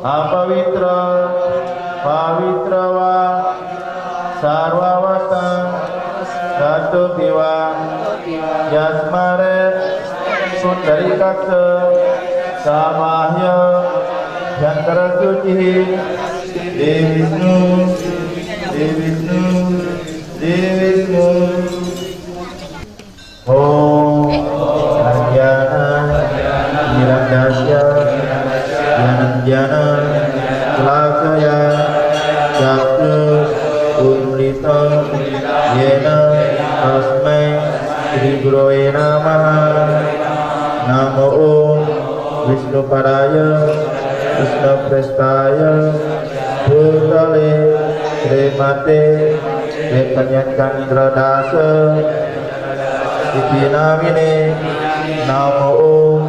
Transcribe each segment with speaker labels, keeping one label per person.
Speaker 1: Apavitra, pavitrawa, sarvavasta, satu dewa, yasmare, pundarikaksa, samahya, yantara suci, Devishnu, Devishnu, Devishnu. Om Narjana, Nirandasya, Yananjana, Lakaya, Jaksu, Umrita, Yena, Asmai, Sri Guroe Namaha. Namo Om Vishnu Padaya, Vishnu Prestaya, Bhutale, Srimate, Dekanya Chandra Dasa, Iti Namine. Namo Om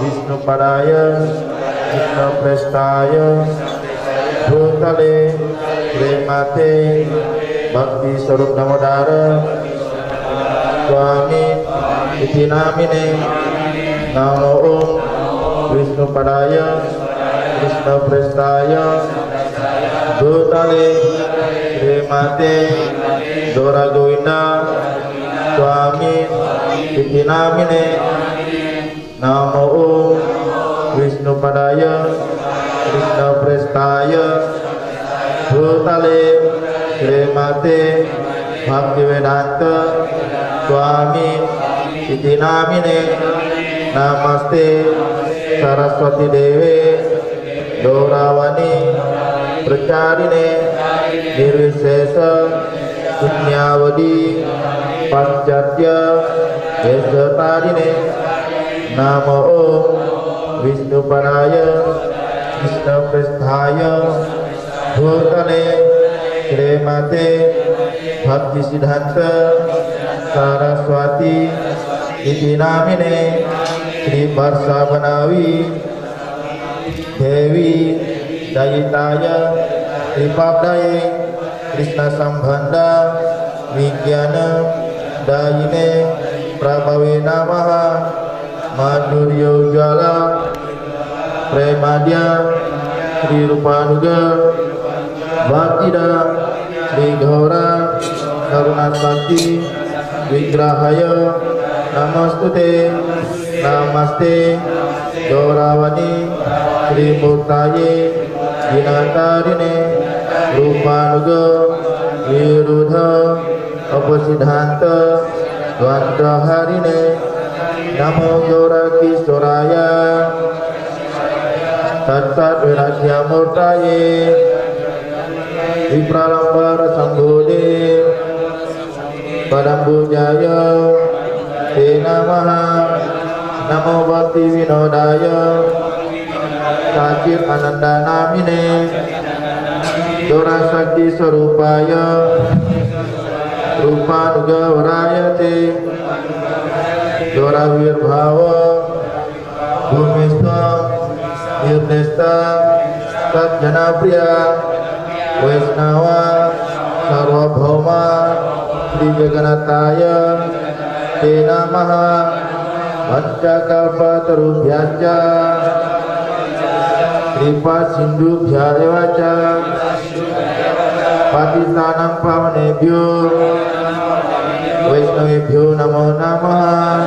Speaker 1: Vishnu Padaya, Vishnu Prestaya, Bhutale, Srimate, Bhakti Sarup Damodara, Swami Iti Namine. Namo Om Vishnu Padaya, Vishnu Prestaya, Bhutale, Srimate, Dora Govinda, Swami Iti Namine. Namo Om Vishnu Padaya, Vishnu Prestaya, Bhutale, Srimate, Bhaktivedanta, Swami Iti Namine. Namaste Saraswati Dewe, Doravani, Pracharine, Nirvisesa, Sunyavadi, Pancatya, Yesatarine. Namo Om Vishnu Padaya, Vishnu Prestaya, Bhutale, Srimate, Bhakti Siddhanta, Saraswati Iti Namine. Sri Barsa Banawi Dewi Dayitaya, Sri Pabdaye, Krishna Sambhanda, Vigyana Dayine, Prabhawe Namaha, Madhurya Ujjala, Premadya, Sri Rupanuga, Bhaktida, Sri Gaura, Karunat Bhakti, Vigrahaya, Namastute, Namaste, Doravani, Sri Murtaye, Dinatarine, Rupanuga, Virudha, Apasiddhanta, Dvandraharine. Namo Yora Kisoraya, Tatsat Virajya Murtaye, Vipralambara Sambhode, Padambujaya, Te Namaha. Namo Bhakti Vinodaya, Sakir Ananda Namine, Dora Sakti Sarupaya, Rupanuga Varayate, Dora Virbhava, Bhumista, Nirnesta, Satjanapriya, Vaisnava, Sarvabhauma, Sri Jagannathaya, Te Namaha. Pancakalpatarubhyaca, Kripa Sindhubhya evaca, Patitanam pavanebhyo, Vaishnavebhyo namo namaha.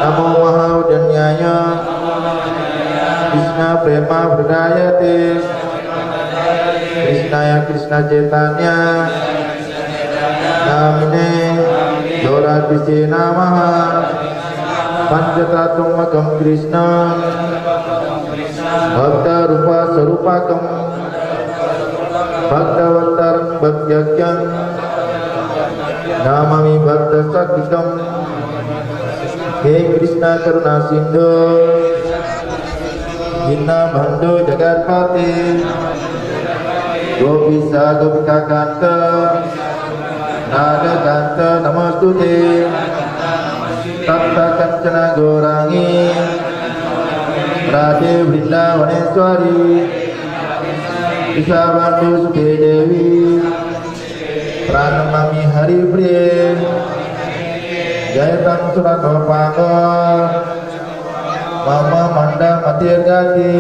Speaker 1: Namo Mahaudanyaya, Krishna Prema Vridayate, Krishnaya Krishna Chaitanya, Namine Doradvise Namaha. Panchatattvamakam Krishna, Bhakta Rupa Sarupakam, Bhaktavantaram Bhakyakyam Namami Bhakta Sakikam He Krishna Karuna Sindhu Jinna Bandhu Jagatpati Gopisa Gopika Kanta Naga Kanta Namastute Tapta Kancana Gorangi Radhe Vrindavaneshwari Isabandhu Sukhe Devi Pranamami Hari Priye Jayatang Surano Pango Mama Manda Matir Gati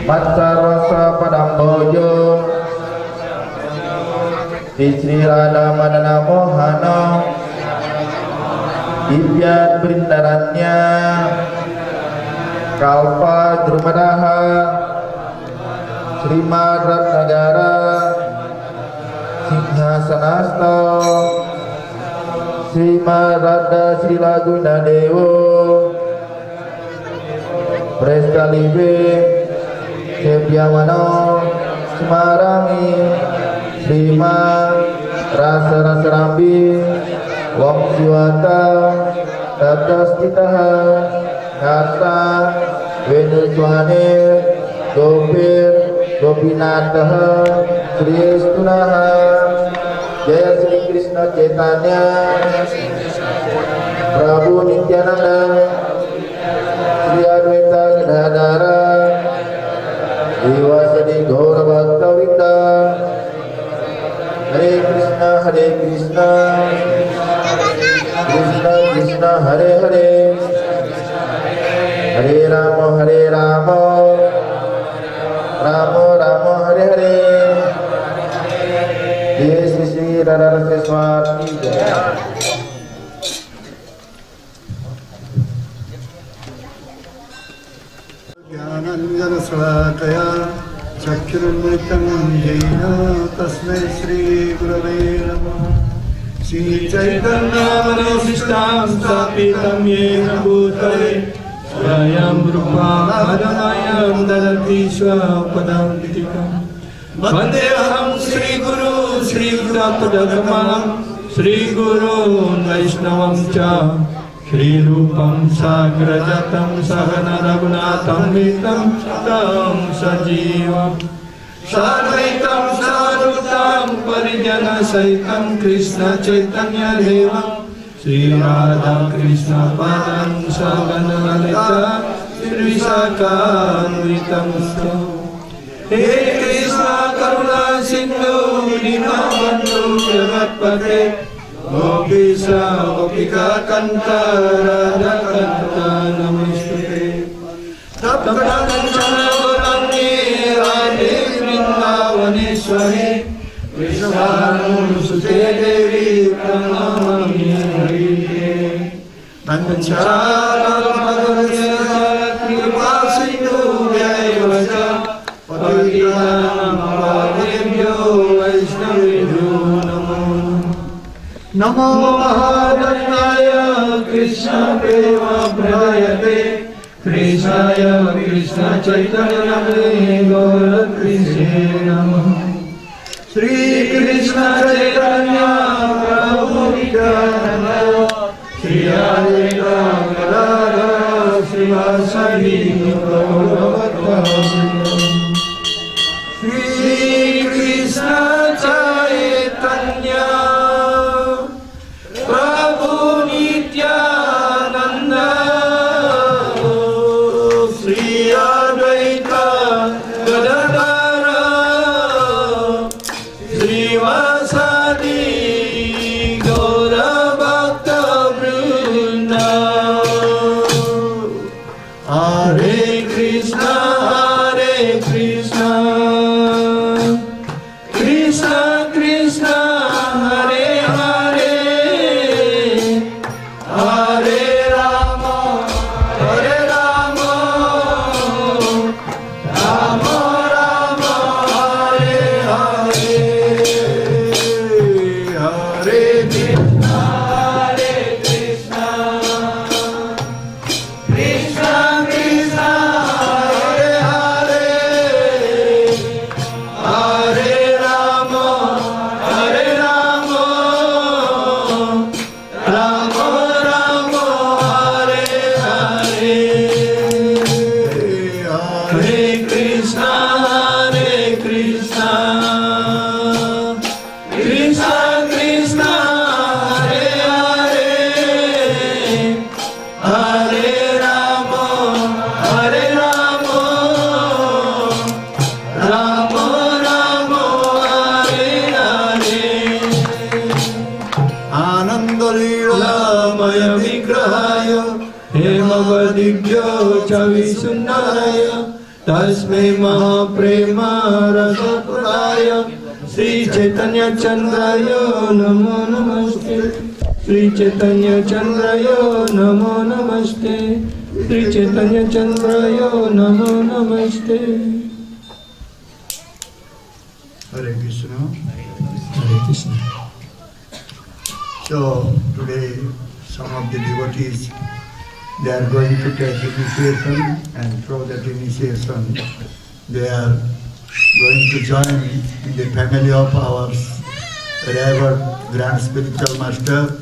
Speaker 1: Matsarwasa Padambojo Sri Radha Madana Mohana Divyat Brindaranya Kalpa Drumadaha Srimad Ratnagara Singhasanasta Srimad Radha Srila Guna Dewo Prestalibe Sebyamano Semarami Srimad Rasa Rasa Rambi Wong Siwata Tatastitaha Kata Venuswane Gopir Gopinataha Sri Istunaha Jaya Sri Krishna Chaitanya Prabhu Nityananda Sri Adwaita Gadadara Diwasadi Gaura Bhakta Vrinda Hare Krishna Krishna Krishna Hare Hare Hare Rama Rama Rama Hare Hare Jai Sri Sri Radha Raseswari
Speaker 2: Jnananjana Salakaya Chakirunnitam Jena Tasmai Sri Gurave Namaha Sri Chaitanya Manusishtam Sapitam Yena Bhutale Swayam Rupa Madhamayam Dadati Swapadam Vitikam Vandeham Sri Guru Sri Gurapadagamam Sri Guru Vaishnavam Cha Shri Rupam Sagrajatam Sahana Raghunatham Vitam Tam Sajivam Sadvaitam Sadutam Parijana Saitam Krishna Chaitanya Devam Sri Radha Krishna Padam Sagana Lalita Sri Sakanuitam He Krishna Karuna Sindhu Dinabandhu Jagatpate Gopisa Gopika Kanta Radha Kanta Namastute Tapta Kancana Gorangi Radhe Vrindavaneshwari Vishnu Sute Devi Pranamami Harite Panchara Bhagavata Kripa Sindhu Vyayavaja Patitanam Pavebhyo Vaishnavebhyo Namo Mahadanyaya Krishna Prema Pradayate Krishnaya Krishna Chaitanya Namne Gaura Krishna Namaha Sri Krishna Chaitanya Prabhu Nityananda Sri Advaita Gadadhara Srivasadi Gaura Bhattacharya Sri Krishna Chaitanya Prabhu Nityananda Sri Advaita Gadadhara Srivasadi Gaura Bhattacharya Hare Krishna Krishna Krishna Hare Hare Hare Rama Rama Rama Hare Hare Tasmai Mahaprema Rasapradaya Sri Chaitanya Chandraya Namo Namaste. Sri Chaitanya Chandraya Namo Namaste. Sri Chaitanya Chandraya Namo Namaste.
Speaker 3: Hare Krishna.
Speaker 2: Hare Krishna.
Speaker 3: So today some of the devotees, they are going to take initiation, and through that initiation they are going to join in the family of our revered Grand Spiritual Master,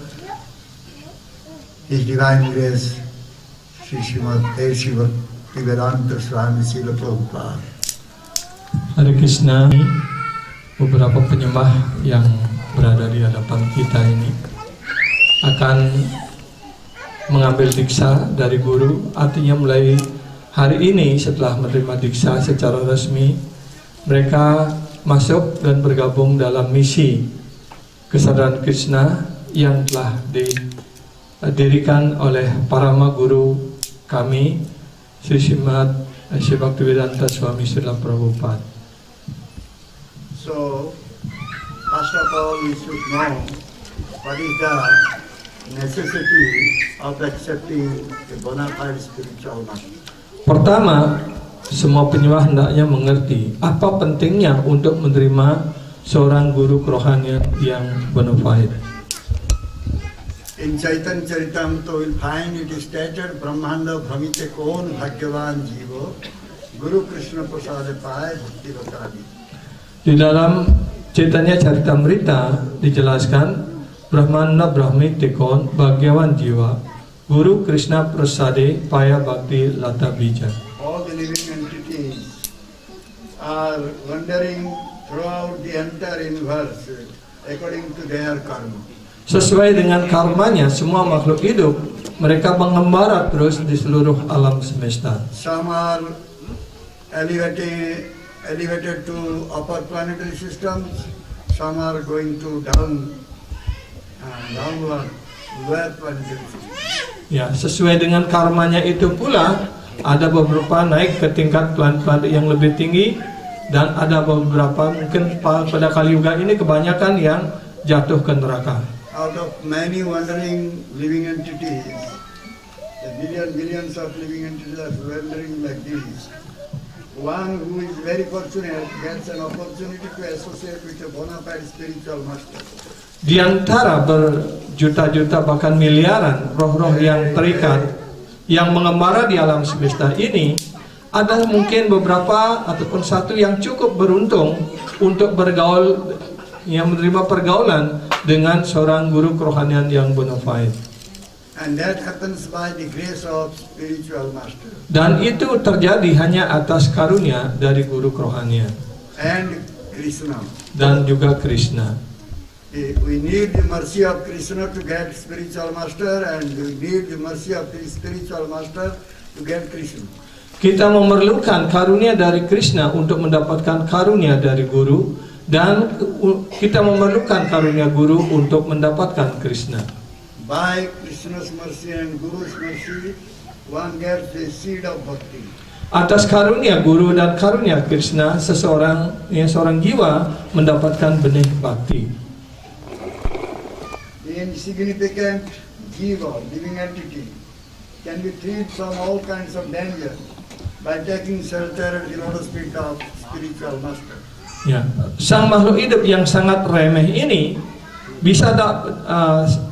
Speaker 3: His Divine Grace, Sri Srimad A.C. Bhaktivedanta Swami Srila Prabhupada.
Speaker 2: Hare Krishna. Beberapa penyembah yang berada di hadapan kita ini akan mengambil diksa dari guru. Artinya mulai hari ini setelah menerima diksa secara resmi, mereka masuk dan bergabung dalam misi kesadaran Krishna yang telah didirikan oleh Parama Guru kami, Sri Srimad Bhaktivedanta Swami Srila Prabhupada.
Speaker 3: So, first of all, we should know what is the necessity of accepting a bona fide spiritual master.
Speaker 2: Pertama, semua penyembah hendaknya mengerti apa pentingnya untuk menerima seorang guru kerohanian yang bona fide.
Speaker 3: In Chaitanya Charitamrita we will find it is stated, Brahmanda Brahmite Kon Bhagyavan Jivo Guru Krishna Prasade Pai Bhakti Ratadi.
Speaker 2: Di dalam Chaitanya Charitamrita dijelaskan Brahmana Brahmi Tekon Bhagyavan Jiwa Guru Krishna Prasade Paya Bhakti Lata Bija.
Speaker 3: All the living entities are wandering throughout the entire universe according to their karma.
Speaker 2: Sesuai dengan karmanya, semua makhluk hidup mereka mengembara terus di seluruh alam semesta.
Speaker 3: Some are elevated to upper planetary systems, some are going to downward, lower planetary systems.
Speaker 2: Ya, sesuai dengan karmanya itu pula ada beberapa naik ke tingkat planet-planet yang lebih tinggi, dan ada beberapa mungkin pada kali juga ini kebanyakan yang jatuh ke neraka.
Speaker 3: Out of many wandering living entities, the billions of living entities are wandering like this. One who is very fortunate gets an opportunity to associate with a bona fide spiritual master.
Speaker 2: Di antara berjuta-juta bahkan miliaran roh-roh yang terikat yang mengembara di alam semesta ini, ada mungkin beberapa ataupun satu yang cukup beruntung untuk bergaul, yang menerima pergaulan dengan seorang guru kerohanian yang bona fide.
Speaker 3: And that happens by the grace of spiritual master.
Speaker 2: Dan itu terjadi hanya atas karunia dari guru kerohanian
Speaker 3: And Krishna.
Speaker 2: dan juga Krishna.
Speaker 3: We need the mercy of Krishna to get spiritual master, and we need the mercy of the spiritual master to get Krishna.
Speaker 2: Kita memerlukan karunia dari Krishna untuk mendapatkan karunia dari guru, dan kita memerlukan karunia guru untuk mendapatkan Krishna.
Speaker 3: By Krishna's mercy and Guru's mercy, one gets the seed of bhakti.
Speaker 2: Atas karunia guru dan karunia Krishna, seorang jiwa mendapatkan benih bakti.
Speaker 3: The insignificant jiva, living entity, can be freed from all kinds of danger by taking shelter at the lotus feet of spiritual master.
Speaker 2: Ya, sang makhluk hidup yang sangat remeh ini bisa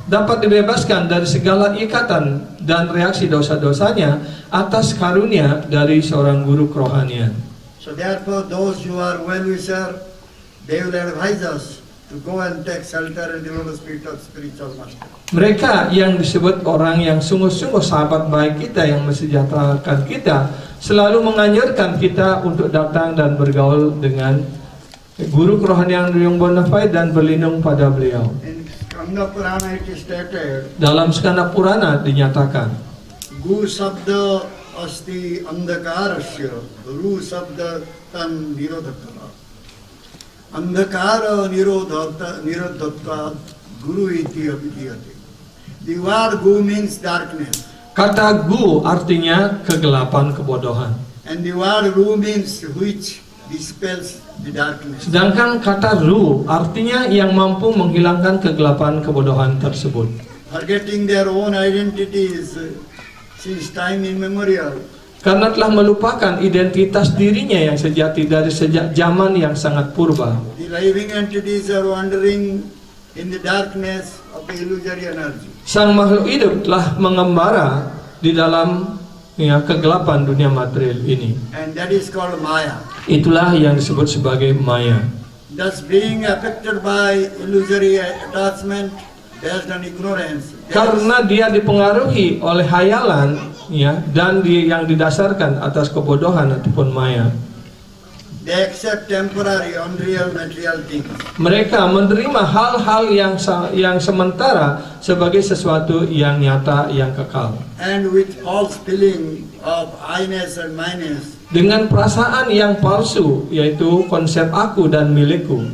Speaker 2: dapat dibebaskan dari segala ikatan dan reaksi dosa-dosanya atas karunia dari seorang guru kerohanian.
Speaker 3: So therefore, those who are well-wisher, they will advise us to go and take shelter in the lotus feet of spiritual master.
Speaker 2: Mereka yang disebut orang yang sungguh-sungguh sahabat baik kita, yang mensejahterakan kita, selalu menganjurkan kita untuk datang dan bergaul dengan guru kerohanian yang bona fide dan berlindung pada beliau.
Speaker 3: In Skanda Purana it is stated,
Speaker 2: Dalam Skanda Purana dinyatakan,
Speaker 3: Gu sabda asti andakarasya, Ru sabda tan nirodhata. Andakara nirodhata, Guru iti abhidhyate. The word Gu means darkness.
Speaker 2: kata gu artinya kegelapan, kebodohan.
Speaker 3: And the word Ru means which dispels the darkness.
Speaker 2: Sedangkan kata ru artinya yang mampu menghilangkan kegelapan kebodohan tersebut.
Speaker 3: Forgetting their own identities since time immemorial,
Speaker 2: Karena telah melupakan identitas dirinya yang sejati dari sejak zaman yang sangat purba.
Speaker 3: the living entities are wandering in the darkness of illusory energy.
Speaker 2: Sang makhluk hidup telah mengembara di dalam kegelapan dunia material ini.
Speaker 3: And that is called Maya.
Speaker 2: Itulah yang disebut sebagai maya.
Speaker 3: Thus being affected by illusory attachment based on ignorance,
Speaker 2: Karena dia dipengaruhi oleh hayalan dan yang didasarkan atas kebodohan ataupun maya.
Speaker 3: they accept temporary, unreal material things.
Speaker 2: Mereka menerima hal-hal yang sementara sebagai sesuatu yang nyata, yang kekal.
Speaker 3: And with false feeling of I-ness and minus,
Speaker 2: Dengan perasaan yang palsu, yaitu konsep aku dan milikku,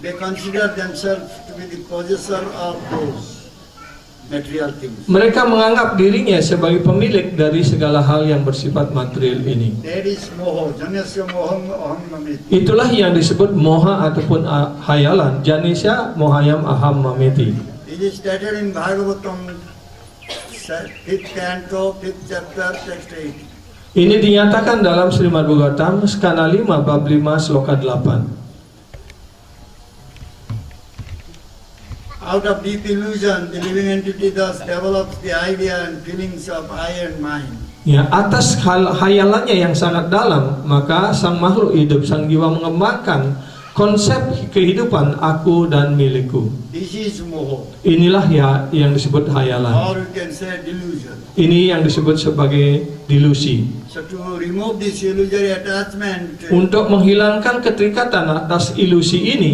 Speaker 3: they consider themselves to be the possessor of those material things.
Speaker 2: mereka menganggap dirinya sebagai pemilik dari segala hal yang bersifat material ini.
Speaker 3: That is moho, janasya moham aham mamiti.
Speaker 2: Itulah yang disebut moha ataupun hayalan. Janisya mohayam aham mamiti.
Speaker 3: It is stated in Bhagavatam, 5th canto, 5th chapter, text 8.
Speaker 2: Ini dinyatakan dalam Srimad Bhagavatam, skala 5, bab 5, sloka 8.
Speaker 3: Out of deep illusion, the living entity thus develops the idea and feelings of I and mine.
Speaker 2: Ya, atas hayalannya yang sangat dalam, maka sang makhluk hidup, sang jiwa mengembangkan konsep kehidupan aku dan milikku.
Speaker 3: This is moho,
Speaker 2: Inilah yang disebut hayalan.
Speaker 3: or you can say delusion.
Speaker 2: Ini yang disebut sebagai delusi.
Speaker 3: So to remove this illusory attachment,
Speaker 2: Untuk menghilangkan keterikatan atas ilusi ini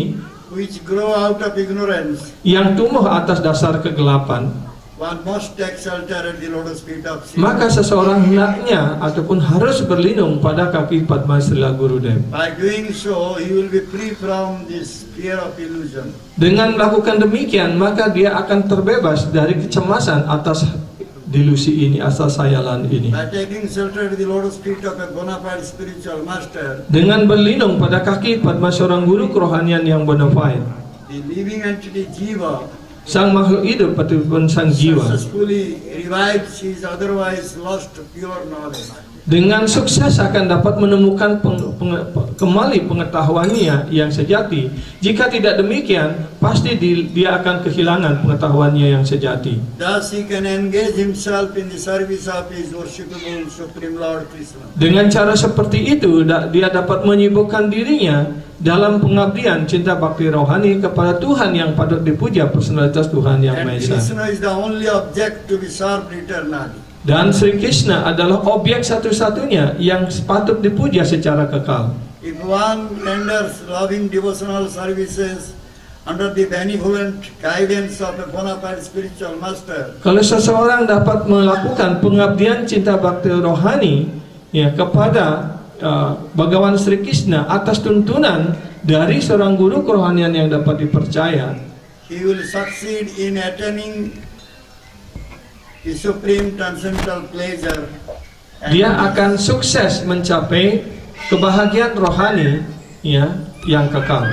Speaker 3: which grow out of ignorance,
Speaker 2: yang tumbuh atas dasar kegelapan,
Speaker 3: one must take shelter at the lotus feet of Shiva.
Speaker 2: maka seseorang hendaknya ataupun harus berlindung pada kaki Padma Srila Gurudev.
Speaker 3: By doing so, he will be free from this fear of illusion.
Speaker 2: Dengan melakukan demikian, maka dia akan terbebas dari kecemasan atas delusi ini, atas hayalan ini.
Speaker 3: By taking shelter at the lotus feet of a bona fide spiritual master,
Speaker 2: Dengan berlindung pada kaki Padma seorang guru kerohanian yang bona fide,
Speaker 3: the living entity Jiva
Speaker 2: sang makhluk hidup ataupun sang jiwa
Speaker 3: successfully revives his otherwise lost pure knowledge.
Speaker 2: dengan sukses akan dapat menemukan kembali pengetahuannya yang sejati. Jika tidak demikian, pasti dia akan kehilangan pengetahuannya yang sejati.
Speaker 3: Thus he can engage himself in the service of his worshipable Supreme Lord Krishna.
Speaker 2: Dengan cara seperti itu, dia dapat menyibukkan dirinya dalam pengabdian cinta bakti rohani kepada Tuhan yang patut dipuja, personalitas Tuhan yang
Speaker 3: And
Speaker 2: Maha Esa.
Speaker 3: Krishna is the only object to be served eternally.
Speaker 2: Dan Sri Krishna adalah objek satu-satunya yang patut dipuja secara kekal.
Speaker 3: If one renders loving devotional services under the benevolent guidance of a bona fide spiritual master,
Speaker 2: Kalau seseorang dapat melakukan pengabdian cinta bakti rohani kepada Bhagawan Sri Krishna atas tuntunan dari seorang guru kerohanian yang dapat dipercaya,
Speaker 3: he will succeed in attaining the supreme transcendental pleasure. And
Speaker 2: dia akan sukses mencapai kebahagiaan rohani yang kekal.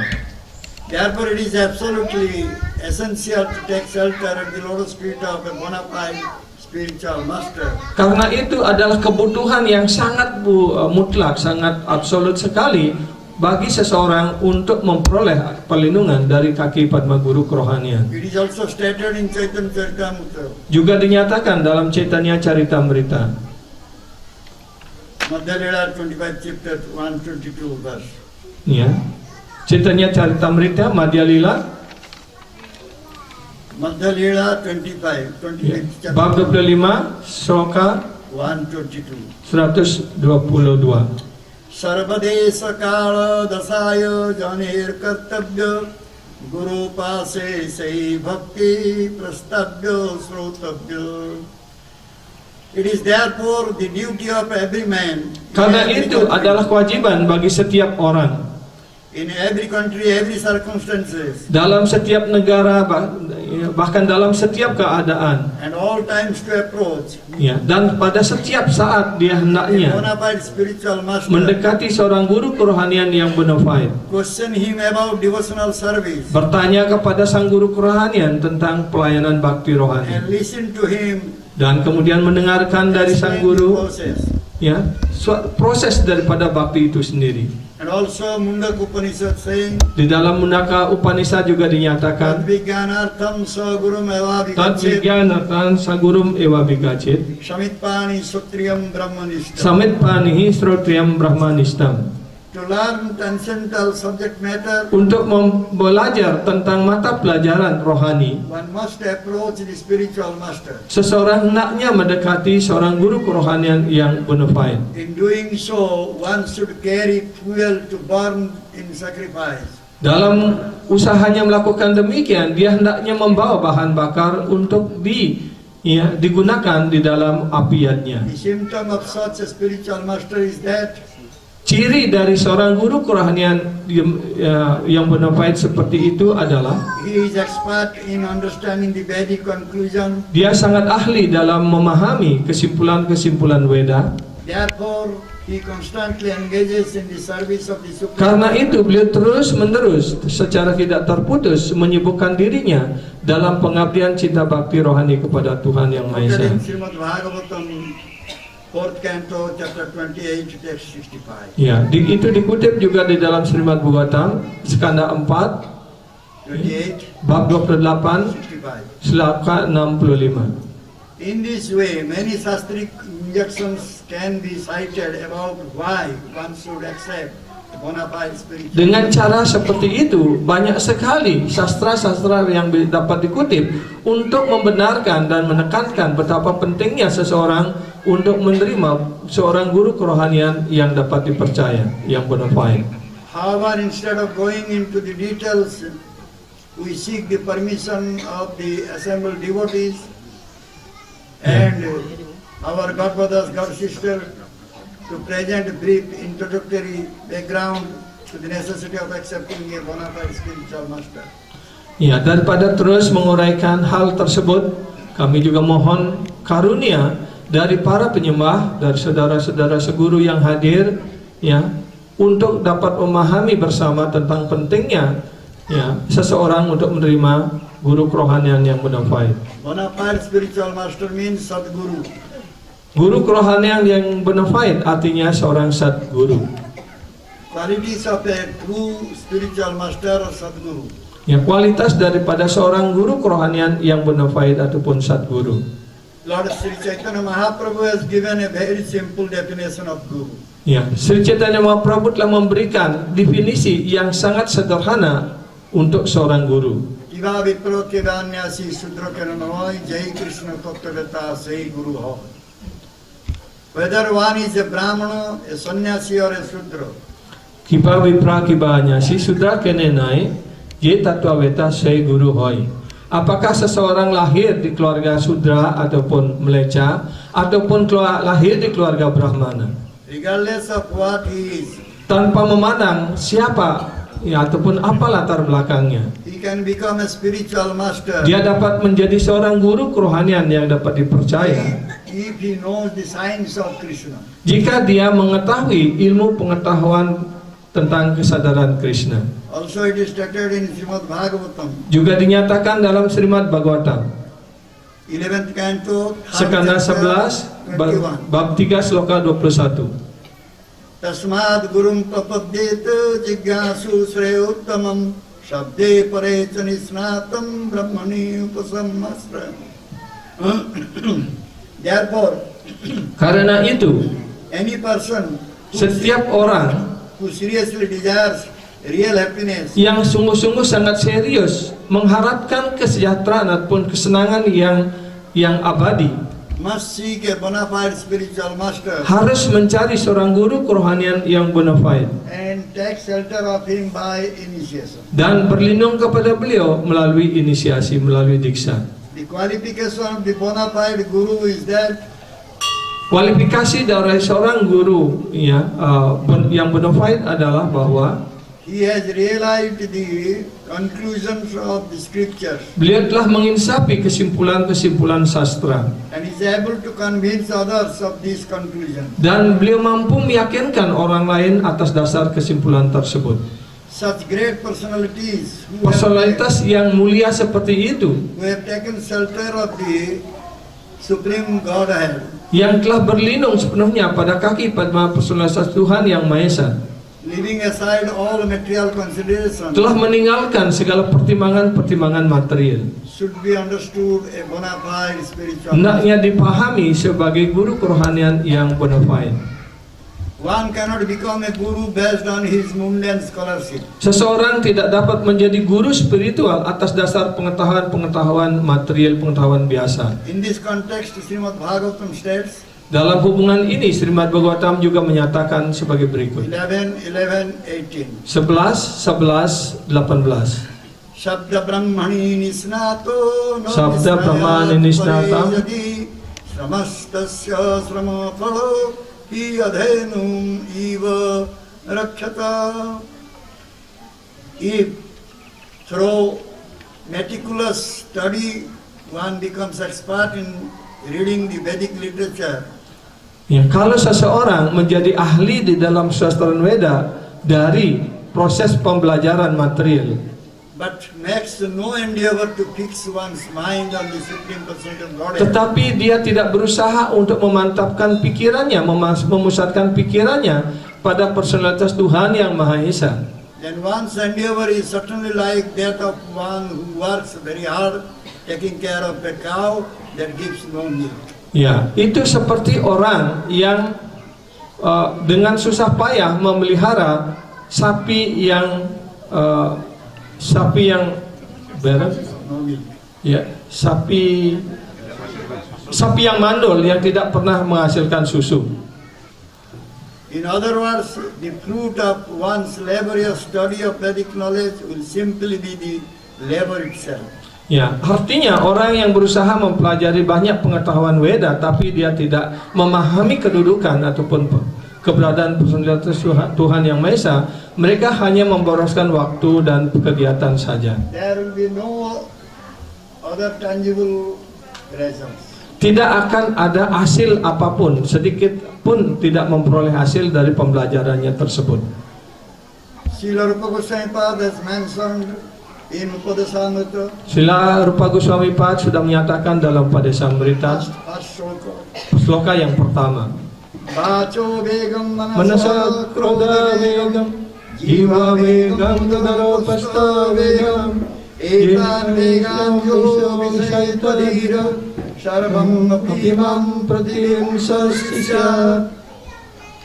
Speaker 3: therefore, it is absolutely essential to take shelter at the lotus feet of a bona fide spiritual master.
Speaker 2: Karena itu adalah kebutuhan yang sangat mutlak, sangat absolut sekali bagi seseorang untuk memperoleh perlindungan dari kaki Padma Guru kerohanian.
Speaker 3: It is also stated in Chaitanya Charitamrita,
Speaker 2: Juga dinyatakan dalam Chaitanya Charitamrita,
Speaker 3: Madhya Lila 25 chapter 122 verse.
Speaker 2: Chaitanya Charitamrita Madhya Lila
Speaker 3: Madhya Lila 25 chapter
Speaker 2: bab 25 sloka
Speaker 3: 122.
Speaker 2: 122.
Speaker 3: सर्वदेश काल दशाय जनेर कर्तव्य गुरु पासे सही भक्ति प्रस्तव्य श्रोतव्य. It is therefore the duty of every man
Speaker 2: Karena itu adalah kewajiban bagi setiap orang
Speaker 3: in every country, every circumstances,
Speaker 2: dalam setiap negara, ya, bahkan dalam setiap keadaan,
Speaker 3: and all times to approach
Speaker 2: ya, dan pada setiap saat dia
Speaker 3: a
Speaker 2: hendaknya
Speaker 3: bona fide spiritual master,
Speaker 2: mendekati seorang guru kerohanian yang bona fide,
Speaker 3: question him about devotional service,
Speaker 2: bertanya kepada sang guru kerohanian tentang pelayanan bakti rohani,
Speaker 3: and listen to him
Speaker 2: dan kemudian mendengarkan dari sang
Speaker 3: explain the
Speaker 2: guru,
Speaker 3: process.
Speaker 2: ya, proses daripada bakti itu sendiri.
Speaker 3: And also Mundak Upanishad saying,
Speaker 2: Di dalam Mundaka Upanishad juga dinyatakan,
Speaker 3: Tadvijnanartham sagurum eva vikachet,
Speaker 2: Tadvijnanartham sagurum ewa vikacit,
Speaker 3: Shamitpani sutriyam brahmanishtam.
Speaker 2: samit panihi srotriyam brahmanistam.
Speaker 3: To learn transcendental subject matter,
Speaker 2: Untuk belajar tentang mata pelajaran rohani,
Speaker 3: one must approach the spiritual master.
Speaker 2: seseorang hendaknya mendekati seorang guru kerohanian yang bona fide.
Speaker 3: In doing so, one should carry fuel to burn in sacrifice.
Speaker 2: Dalam usahanya melakukan demikian, dia hendaknya membawa bahan bakar untuk digunakan di dalam apiannya.
Speaker 3: The symptom of such a spiritual master is that
Speaker 2: Ciri dari seorang guru kerohanian yang bona fide seperti itu adalah
Speaker 3: he is expert in understanding the Vedic conclusion.
Speaker 2: dia sangat ahli dalam memahami kesimpulan-kesimpulan Weda.
Speaker 3: Therefore, he constantly engages in the service of the Supreme.
Speaker 2: Karena itu beliau terus-menerus secara tidak terputus menyibukkan dirinya dalam pengabdian cinta bakti rohani kepada Tuhan Yang Maha Esa.
Speaker 3: In Srimad Bhagavatam, 4th canto, chapter 28, text 65.
Speaker 2: Ya, itu dikutip juga di dalam Srimad Bhagavatam skanda 4
Speaker 3: 28,
Speaker 2: bab 28
Speaker 3: 65.
Speaker 2: sloka 65.
Speaker 3: In this way, many sastric injunctions can be cited about why one should accept bona fide spiritual.
Speaker 2: Dengan cara seperti itu, banyak sekali sastra-sastra yang dapat dikutip untuk membenarkan dan menekankan betapa pentingnya seseorang untuk menerima seorang guru kerohanian yang dapat dipercaya, yang bona fide.
Speaker 3: However, instead of going into the details, we seek the permission of the assembled devotees and our God brothers, God sisters to present a brief introductory background to the necessity of accepting a bona fide spiritual master.
Speaker 2: Ya, daripada terus menguraikan hal tersebut, kami juga mohon karunia dari para penyembah, dari saudara-saudara seguru yang hadir, ya, untuk dapat memahami bersama tentang pentingnya, ya, seseorang untuk menerima guru kerohanian yang bona fide.
Speaker 3: Bona fide spiritual master means Sadguru.
Speaker 2: Guru kerohanian yang bona fide artinya seorang sadguru.
Speaker 3: Qualities of a true spiritual master or Sadguru.
Speaker 2: Ya, kualitas daripada seorang guru kerohanian yang bona fide ataupun sadguru.
Speaker 3: Lord Sri Chaitanya Mahaprabhu has given a very simple definition of Guru.
Speaker 2: Ya, Sri Chaitanya Mahaprabhu telah memberikan definisi yang sangat sederhana untuk seorang guru.
Speaker 3: Kiva Vipro Kedanyasi Sudra Keranoi Jai Krishna Tattavata Sei Guru Ho. Whether one is a Brahmana, a sannyasi or a Sudra,
Speaker 2: Kipa Vipra Kibanya si Sudra Kenenai Ye Tattwaveta Sei Guru Hoi. Apakah seseorang lahir di keluarga Sudra ataupun meleca, ataupun lahir di keluarga Brahmana,
Speaker 3: regardless of what he is,
Speaker 2: tanpa memandang siapa, ya, ataupun apa latar belakangnya,
Speaker 3: he can become a spiritual master
Speaker 2: dia dapat menjadi seorang guru kerohanian yang dapat dipercaya
Speaker 3: if he knows the science of Krishna.
Speaker 2: jika dia mengetahui ilmu pengetahuan tentang kesadaran Krishna.
Speaker 3: Also it is stated in Srimad Bhagavatam,
Speaker 2: Juga dinyatakan dalam Srimad Bhagavatam
Speaker 3: 11th canto,
Speaker 2: skanda 11 bab 3 sloka 21.
Speaker 3: Tasmad gurum papadyet jigyasu shreyuttamam shabde pare chanisnatam brahmani upasammasra. Therefore,
Speaker 2: Karena itu,
Speaker 3: any person
Speaker 2: setiap orang
Speaker 3: who seriously desires real happiness
Speaker 2: yang sungguh-sungguh sangat serius mengharapkan kesejahteraan ataupun kesenangan yang abadi
Speaker 3: must seek a bona fide spiritual master
Speaker 2: harus mencari seorang guru kerohanian yang bona fide
Speaker 3: and take shelter of him by initiation.
Speaker 2: dan berlindung kepada beliau melalui inisiasi, melalui diksa.
Speaker 3: The qualification of the bona fide guru is that
Speaker 2: Kualifikasi dari seorang guru, ya, yang bona fide adalah bahwa
Speaker 3: he has realized the conclusions of the scriptures
Speaker 2: Beliau telah menginsafi kesimpulan-kesimpulan sastra
Speaker 3: and is able to convince others of these conclusions.
Speaker 2: dan beliau mampu meyakinkan orang lain atas dasar kesimpulan tersebut.
Speaker 3: Such great personalities
Speaker 2: Personalitas yang mulia seperti itu
Speaker 3: who have taken shelter of the Supreme Godhead,
Speaker 2: yang telah berlindung sepenuhnya pada kaki pada personalitas Tuhan yang Maha Esa,
Speaker 3: leaving aside all material considerations,
Speaker 2: telah meninggalkan segala pertimbangan-pertimbangan material.
Speaker 3: should be understood a bona fide spiritual.
Speaker 2: Hendaknya dipahami sebagai guru kerohanian yang bona fide.
Speaker 3: One cannot become a guru based on his mundane scholarship.
Speaker 2: Seseorang tidak dapat menjadi guru spiritual atas dasar pengetahuan material, pengetahuan biasa.
Speaker 3: In this context, Srimad Bhagavatam states
Speaker 2: Dalam hubungan ini, Srimad Bhagavatam juga menyatakan sebagai berikut.
Speaker 3: 11:18.
Speaker 2: 11, 18.
Speaker 3: Shabda Brahmani Nisnato no
Speaker 2: Shabda Brahmani Nisnatam
Speaker 3: Parayadi Sramastasya Srama Phalo Hi Adhenum Eva Rakshata. If through meticulous study one becomes expert in reading the Vedic literature,
Speaker 2: Ya, kalau seseorang menjadi ahli di dalam sastra Weda dari proses pembelajaran material,
Speaker 3: but makes no endeavor to fix one's mind on the Supreme Personality of Godhead,
Speaker 2: tetapi dia tidak berusaha untuk memantapkan pikirannya, memusatkan pikirannya pada personalitas Tuhan yang Maha Esa,
Speaker 3: then one's endeavor is certainly like that of one who works very hard taking care of a cow that gives no milk.
Speaker 2: Ya, itu seperti orang yang dengan susah payah memelihara sapi yang beres,
Speaker 3: No milk.
Speaker 2: ya, sapi yang mandul yang tidak pernah menghasilkan susu.
Speaker 3: In other words, the fruit of one's laborious study of Vedic knowledge will simply be the labor itself.
Speaker 2: Ya, artinya orang yang berusaha mempelajari banyak pengetahuan Weda tapi dia tidak memahami kedudukan ataupun keberadaan personalitas Tuhan yang Maha Esa, mereka hanya memboroskan waktu dan kegiatan saja.
Speaker 3: There will be no other tangible results.
Speaker 2: Tidak akan ada hasil apapun, sedikit pun tidak memperoleh hasil dari pembelajarannya tersebut.
Speaker 3: Srila Rupa Goswami Pada has mentioned in Upadesamrita,
Speaker 2: Srila Rupa Goswami Pad sudah menyatakan dalam Padesamrita
Speaker 3: first sloka,
Speaker 2: sloka yang pertama,
Speaker 3: Vacho vegam
Speaker 2: Manasa kroda vegam, jiwa vegam tadaro pasta vegam,
Speaker 3: etan vegam yo visayita dhira sarvam apimam pratim sasya.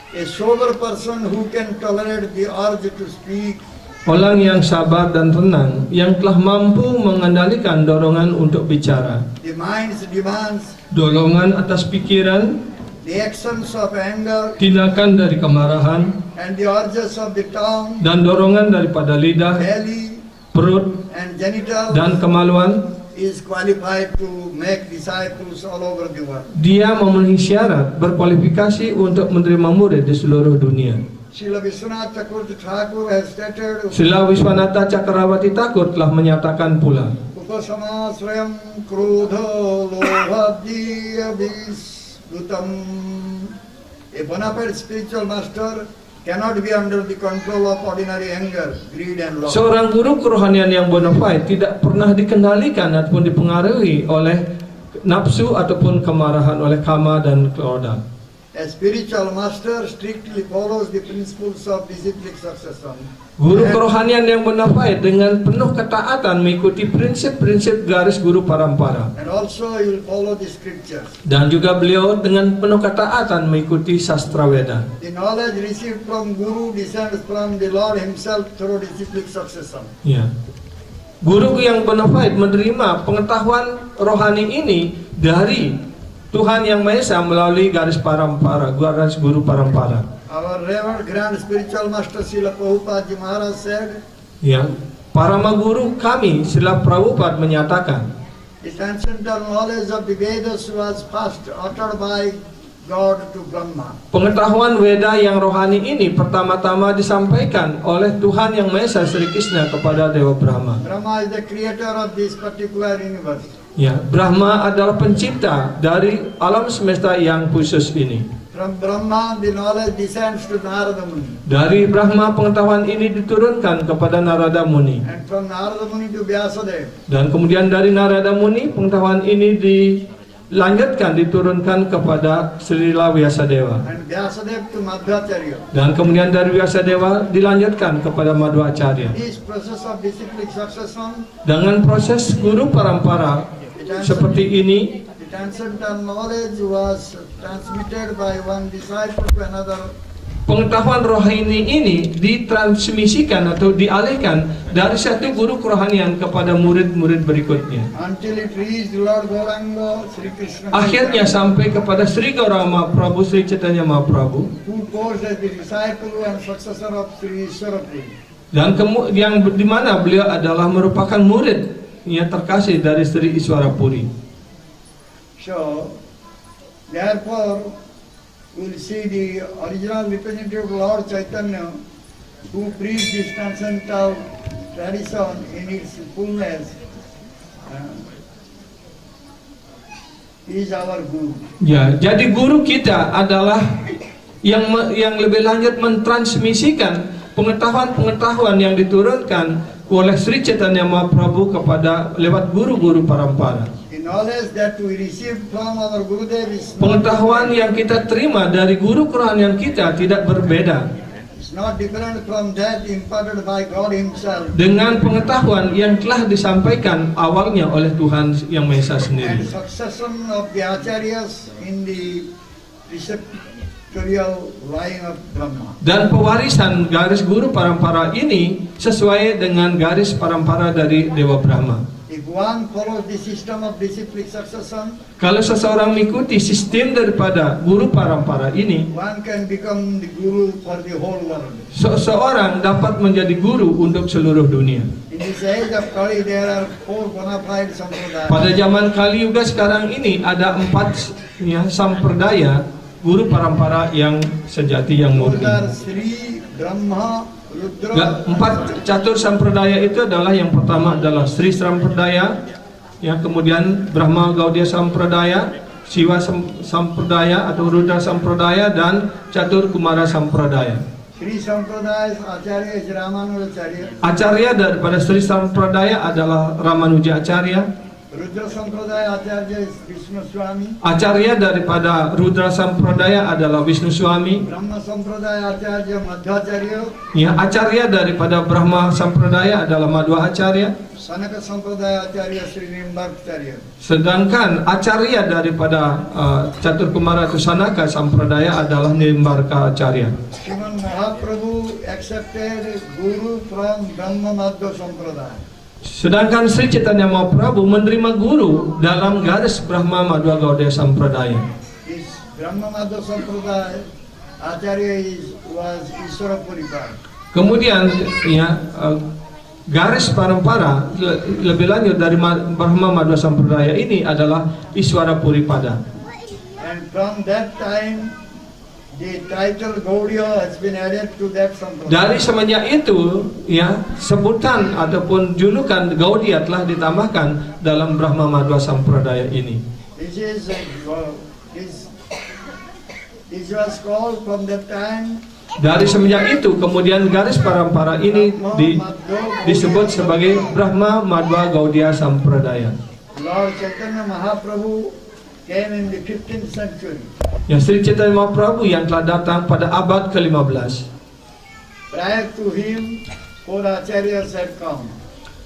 Speaker 3: A sober person who can tolerate the urge to speak,
Speaker 2: orang yang sabar dan tenang, yang telah mampu mengendalikan dorongan untuk bicara,
Speaker 3: the mind's demands,
Speaker 2: dorongan atas pikiran,
Speaker 3: the actions of anger,
Speaker 2: tindakan dari kemarahan,
Speaker 3: and the urges of the tongue,
Speaker 2: dan dorongan daripada lidah,
Speaker 3: belly,
Speaker 2: perut,
Speaker 3: and genitals,
Speaker 2: dan kemaluan,
Speaker 3: is qualified to make disciples all over the world.
Speaker 2: dia memenuhi syarat berkualifikasi untuk menerima murid di seluruh dunia.
Speaker 3: Srila Vishwanath Chakravarti Thakur has stated,
Speaker 2: Srila Wiswanatha Cakrawati Thakur telah menyatakan pula,
Speaker 3: Upasama Srayam Krodha Lobhadya Visrutam. A bona fide spiritual master cannot be under the control of ordinary anger, greed and love.
Speaker 2: seorang guru kerohanian yang bona fide tidak pernah dikendalikan ataupun dipengaruhi oleh nafsu ataupun kemarahan, oleh kama dan keoda.
Speaker 3: A spiritual master strictly follows the principles of disciplic succession.
Speaker 2: Guru kerohanian yang bona fide dengan penuh ketaatan mengikuti prinsip-prinsip garis guru parampara,
Speaker 3: And also he will follow the scriptures.
Speaker 2: dan juga beliau dengan penuh ketaatan mengikuti sastra Weda.
Speaker 3: The knowledge received from Guru descends from the Lord himself through disciplic succession.
Speaker 2: Ya. Guru yang bona fide menerima pengetahuan rohani ini dari Tuhan yang Maha Esa melalui garis parampara, garis guru parampara.
Speaker 3: Our revered grand spiritual master Srila Prabhupada Ji Maharaj said,
Speaker 2: Ya, Parama Guru kami Srila Prabhupada menyatakan,
Speaker 3: the transcendental knowledge of the Vedas was first uttered by God to Brahma.
Speaker 2: Pengetahuan Weda yang rohani ini pertama-tama disampaikan oleh Tuhan Yang Maha Esa Sri Krishna kepada Dewa Brahma.
Speaker 3: Brahma is the creator of this particular universe.
Speaker 2: Ya, Brahma adalah pencipta dari alam semesta yang khusus ini.
Speaker 3: From Brahma, the knowledge descends to Narada Muni.
Speaker 2: Dari Brahma pengetahuan ini diturunkan kepada Narada Muni.
Speaker 3: And from Narada Muni to Vyasadeva.
Speaker 2: Dan kemudian dari Narada Muni pengetahuan ini dilanjutkan diturunkan kepada Srila Vyasadeva.
Speaker 3: And Vyasadeva to Madhvacharya.
Speaker 2: Dan kemudian dari Vyasadeva dilanjutkan kepada Madhvacharya.
Speaker 3: This process of disciplic succession,
Speaker 2: Dengan proses guru parampara seperti ini,
Speaker 3: the transcendental knowledge was transmitted by one disciple to another.
Speaker 2: pengetahuan rohani ini ditransmisikan atau dialihkan dari satu guru kerohanian kepada murid-murid berikutnya.
Speaker 3: Until it reached Lord Gauranga, Sri Krishna.
Speaker 2: Akhirnya sampai kepada Sri Gauranga Mahaprabhu, Sri Chaitanya Mahaprabhu,
Speaker 3: who posed as the disciple and successor of Sri Ishwarapuri.
Speaker 2: dan yang di mana beliau adalah merupakan murid yang terkasih dari Sri Ishwarapuri.
Speaker 3: So, therefore, we will see the original representative of Lord Chaitanya, who preached this transcendental tradition in its fullness, is our guru.
Speaker 2: Ya, jadi guru kita adalah yang lebih lanjut mentransmisikan pengetahuan-pengetahuan yang diturunkan oleh Sri Chaitanya Mahaprabhu kepada lewat guru-guru parampara.
Speaker 3: The knowledge that we receive from our Gurudev is
Speaker 2: Pengetahuan yang kita terima dari guru kerohanian kita tidak berbeda
Speaker 3: not different from that imparted by God Himself.
Speaker 2: dengan pengetahuan yang telah disampaikan awalnya oleh Tuhan Yang Maha Esa
Speaker 3: And
Speaker 2: sendiri.
Speaker 3: succession of the acharyas in the preceptorial line of Brahma.
Speaker 2: Dan pewarisan garis guru parampara ini sesuai dengan garis parampara dari Dewa Brahma.
Speaker 3: If one follows the system of disciplic succession,
Speaker 2: Kalau seseorang mengikuti sistem daripada guru parampara ini,
Speaker 3: one can become the guru for the whole world.
Speaker 2: seseorang dapat menjadi guru untuk seluruh dunia.
Speaker 3: In this age of Kali, there are 4 bona fide sampradaya.
Speaker 2: Pada zaman Kali Yuga sekarang ini ada 4 sampradaya guru parampara yang sejati yang
Speaker 3: Those
Speaker 2: murni.
Speaker 3: are Sri, Brahma, Rudra,
Speaker 2: 4 catur sampradaya itu adalah yang pertama adalah Sri Sampradaya, yang kemudian Brahma Gaudiya Sampradaya, Siwa Sampradaya atau Rudra Sampradaya, dan Catur Kumara Sampradaya.
Speaker 3: Sri Sampradaya Acharya is Ramanujacharya.
Speaker 2: Acarya daripada Sri Sampradaya adalah Ramanuja Acarya.
Speaker 3: Rudra Sampradaya Acharya is Vishnu Swami.
Speaker 2: Acarya daripada Rudra Sampradaya adalah Vishnu Swami.
Speaker 3: Brahma Sampradaya Acharya Madhvacharya.
Speaker 2: Ya, Acarya daripada Brahma Sampradaya adalah Madhva Acarya.
Speaker 3: Sanaka Sampradaya Acharya Sri Nimbarkacharya.
Speaker 2: Sedangkan Acarya daripada Catur Kumara atau Sanaka Sampradaya adalah Nimbarka Acarya.
Speaker 3: Sriman Mahaprabhu accepted Guru from Brahma Madhva Sampradaya.
Speaker 2: Sedangkan Sri Chaitanya Mahaprabhu menerima guru dalam garis Brahma Madhva Gaudiya Sampradaya.
Speaker 3: This Brahma Madhva Sampradaya Acharya was Ishwarapuri.
Speaker 2: Kemudian ya garis parampara lebih lanjut dari Brahma Madhva Sampradaya ini adalah Ishwarapuri Pada.
Speaker 3: And from that time, the title Gaudiya has been added to that sampradaya.
Speaker 2: Dari semenjak itu, ya, sebutan ataupun julukan Gaudiya telah ditambahkan dalam Brahma Madhva Sampradaya ini.
Speaker 3: This was called from that time.
Speaker 2: Dari semenjak itu, kemudian garis parampara ini disebut sebagai Brahma Madhva Gaudiya Sampradaya.
Speaker 3: Lord Chaitanya Mahaprabhu came in the 15th century.
Speaker 2: Yang Sri Chaitanya Mahaprabhu yang telah datang pada abad ke-15.
Speaker 3: Prior to him, 4 acharyas had come.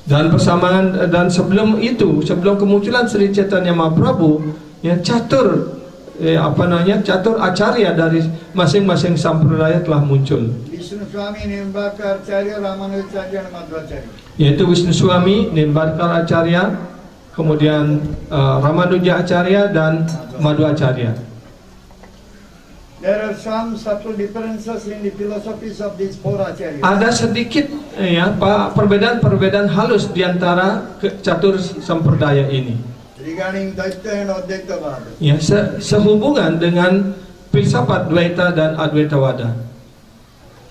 Speaker 2: Dan bersamaan dan sebelum itu, sebelum kemunculan Sri Chaitanya Mahaprabhu, yang catur catur acarya dari masing-masing sampradaya telah muncul.
Speaker 3: Vishnu Swami, Nimbarkar Acharya, Ramanujacharya, and Madhvacharya.
Speaker 2: Yaitu Vishnu Swami, Nimbarkar Acarya, kemudian Ramanuja Acarya dan Madhva Acarya.
Speaker 3: There are some subtle differences in the philosophies of these 4 acharyas.
Speaker 2: Ada sedikit perbedaan-perbedaan halus di antara catur sampradaya ini.
Speaker 3: Regarding Daitya and Advaita Vada.
Speaker 2: Ya, sehubungan dengan filsafat Dwaita dan Adwaitawada.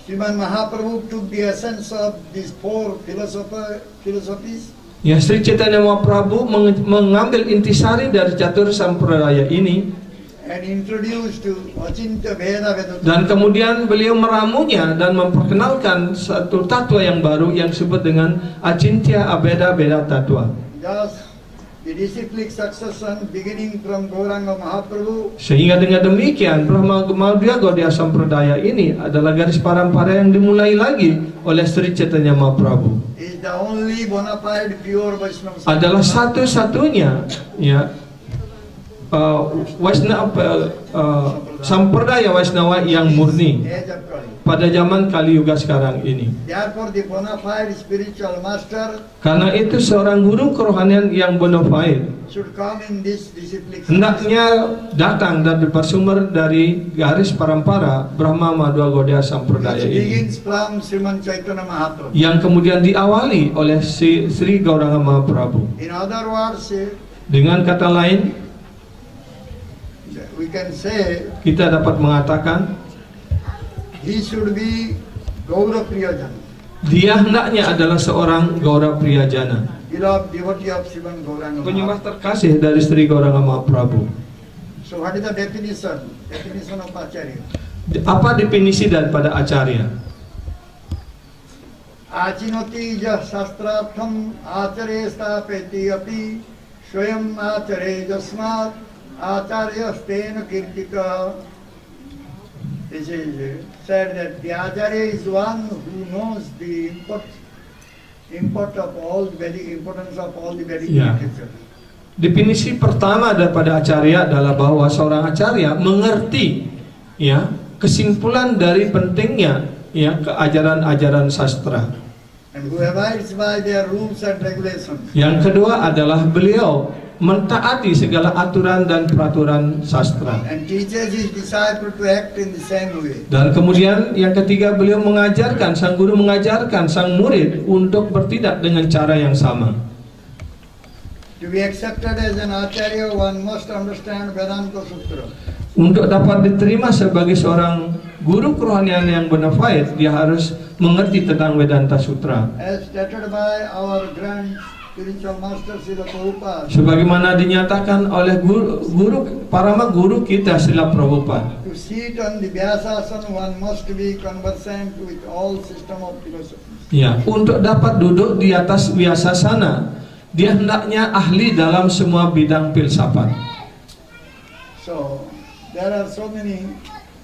Speaker 3: Sriman Mahaprabhu took the essence of these four philosophies
Speaker 2: Ya, Sri Chaitanya Mahaprabhu mengambil intisari dari catur sampradaya ini
Speaker 3: and introduced to Achintya Bheda Vedanta.
Speaker 2: dan kemudian beliau meramunya dan memperkenalkan satu tatwa yang baru yang disebut dengan Achintya Abheda Beda Tatwa.
Speaker 3: Thus, the disciplic succession beginning from Gauranga Mahaprabhu
Speaker 2: Sehingga dengan demikian Brahma Madhya Gaudiya Sampradaya ini adalah garis parampara yang dimulai lagi oleh Sri Chaitanya Mahaprabhu.
Speaker 3: is the only bona fide pure Vaishnava
Speaker 2: Adalah satu-satunya ya sampradaya Vaishnava yang murni
Speaker 3: age of Kali.
Speaker 2: pada zaman Kali Yuga sekarang ini.
Speaker 3: Therefore, the bona fide spiritual master
Speaker 2: Karena itu seorang guru kerohanian yang bona fide
Speaker 3: should come in this disciplic succession.
Speaker 2: hendaknya datang dan bersumber dari garis parampara Brahma Madhya Gaudiya Sampradaya
Speaker 3: Which
Speaker 2: ini,
Speaker 3: begins from Sriman Chaitanya Mahaprabhu.
Speaker 2: yang kemudian diawali oleh Sri Gauranga Mahaprabhu.
Speaker 3: In other words,
Speaker 2: Dengan kata lain,
Speaker 3: we can say
Speaker 2: kita dapat mengatakan
Speaker 3: he should be Gaura Priyajana,
Speaker 2: dia hendaknya adalah seorang Gaura Priyajana,
Speaker 3: beloved devotee of Sriman Gauranga
Speaker 2: penyembah
Speaker 3: Mahaprabhu.
Speaker 2: terkasih dari Sri Gauranga Mahaprabhu.
Speaker 3: So what is the definition? Definition of Acharya.
Speaker 2: Apa definisi daripada Acarya?
Speaker 3: Achinoti ja shastratham acharya stapeti api swayam acharya jasmat acharya stena kirtika. This is said that the Acharya is one who knows the importance of all the Vedic
Speaker 2: Yeah.
Speaker 3: literature.
Speaker 2: Definisi pertama daripada Acarya adalah bahwa seorang Acarya mengerti ya kesimpulan dari pentingnya ya keajaran-ajaran sastra.
Speaker 3: And who abides by their rules and regulations.
Speaker 2: Yang kedua adalah beliau mentaati segala aturan dan peraturan sastra.
Speaker 3: And teaches his disciple to act in the same way.
Speaker 2: Dan kemudian yang ketiga beliau mengajarkan, sang guru mengajarkan sang murid untuk bertindak dengan cara yang sama.
Speaker 3: To be accepted as an Acharya, one must understand Vedanta Sutra.
Speaker 2: Untuk dapat diterima sebagai seorang guru kerohanian yang bona fide, dia harus mengerti tentang Vedanta Sutra.
Speaker 3: As stated by our grand spiritual master Srila Prabhupada,
Speaker 2: Sebagaimana dinyatakan oleh parama guru kita Srila Prabhupada.
Speaker 3: to sit on the Vyasasana, one must be conversant with all system of philosophy.
Speaker 2: Ya, untuk dapat duduk di atas Vyasasana, dia hendaknya ahli dalam semua bidang filsafat.
Speaker 3: So, there are so many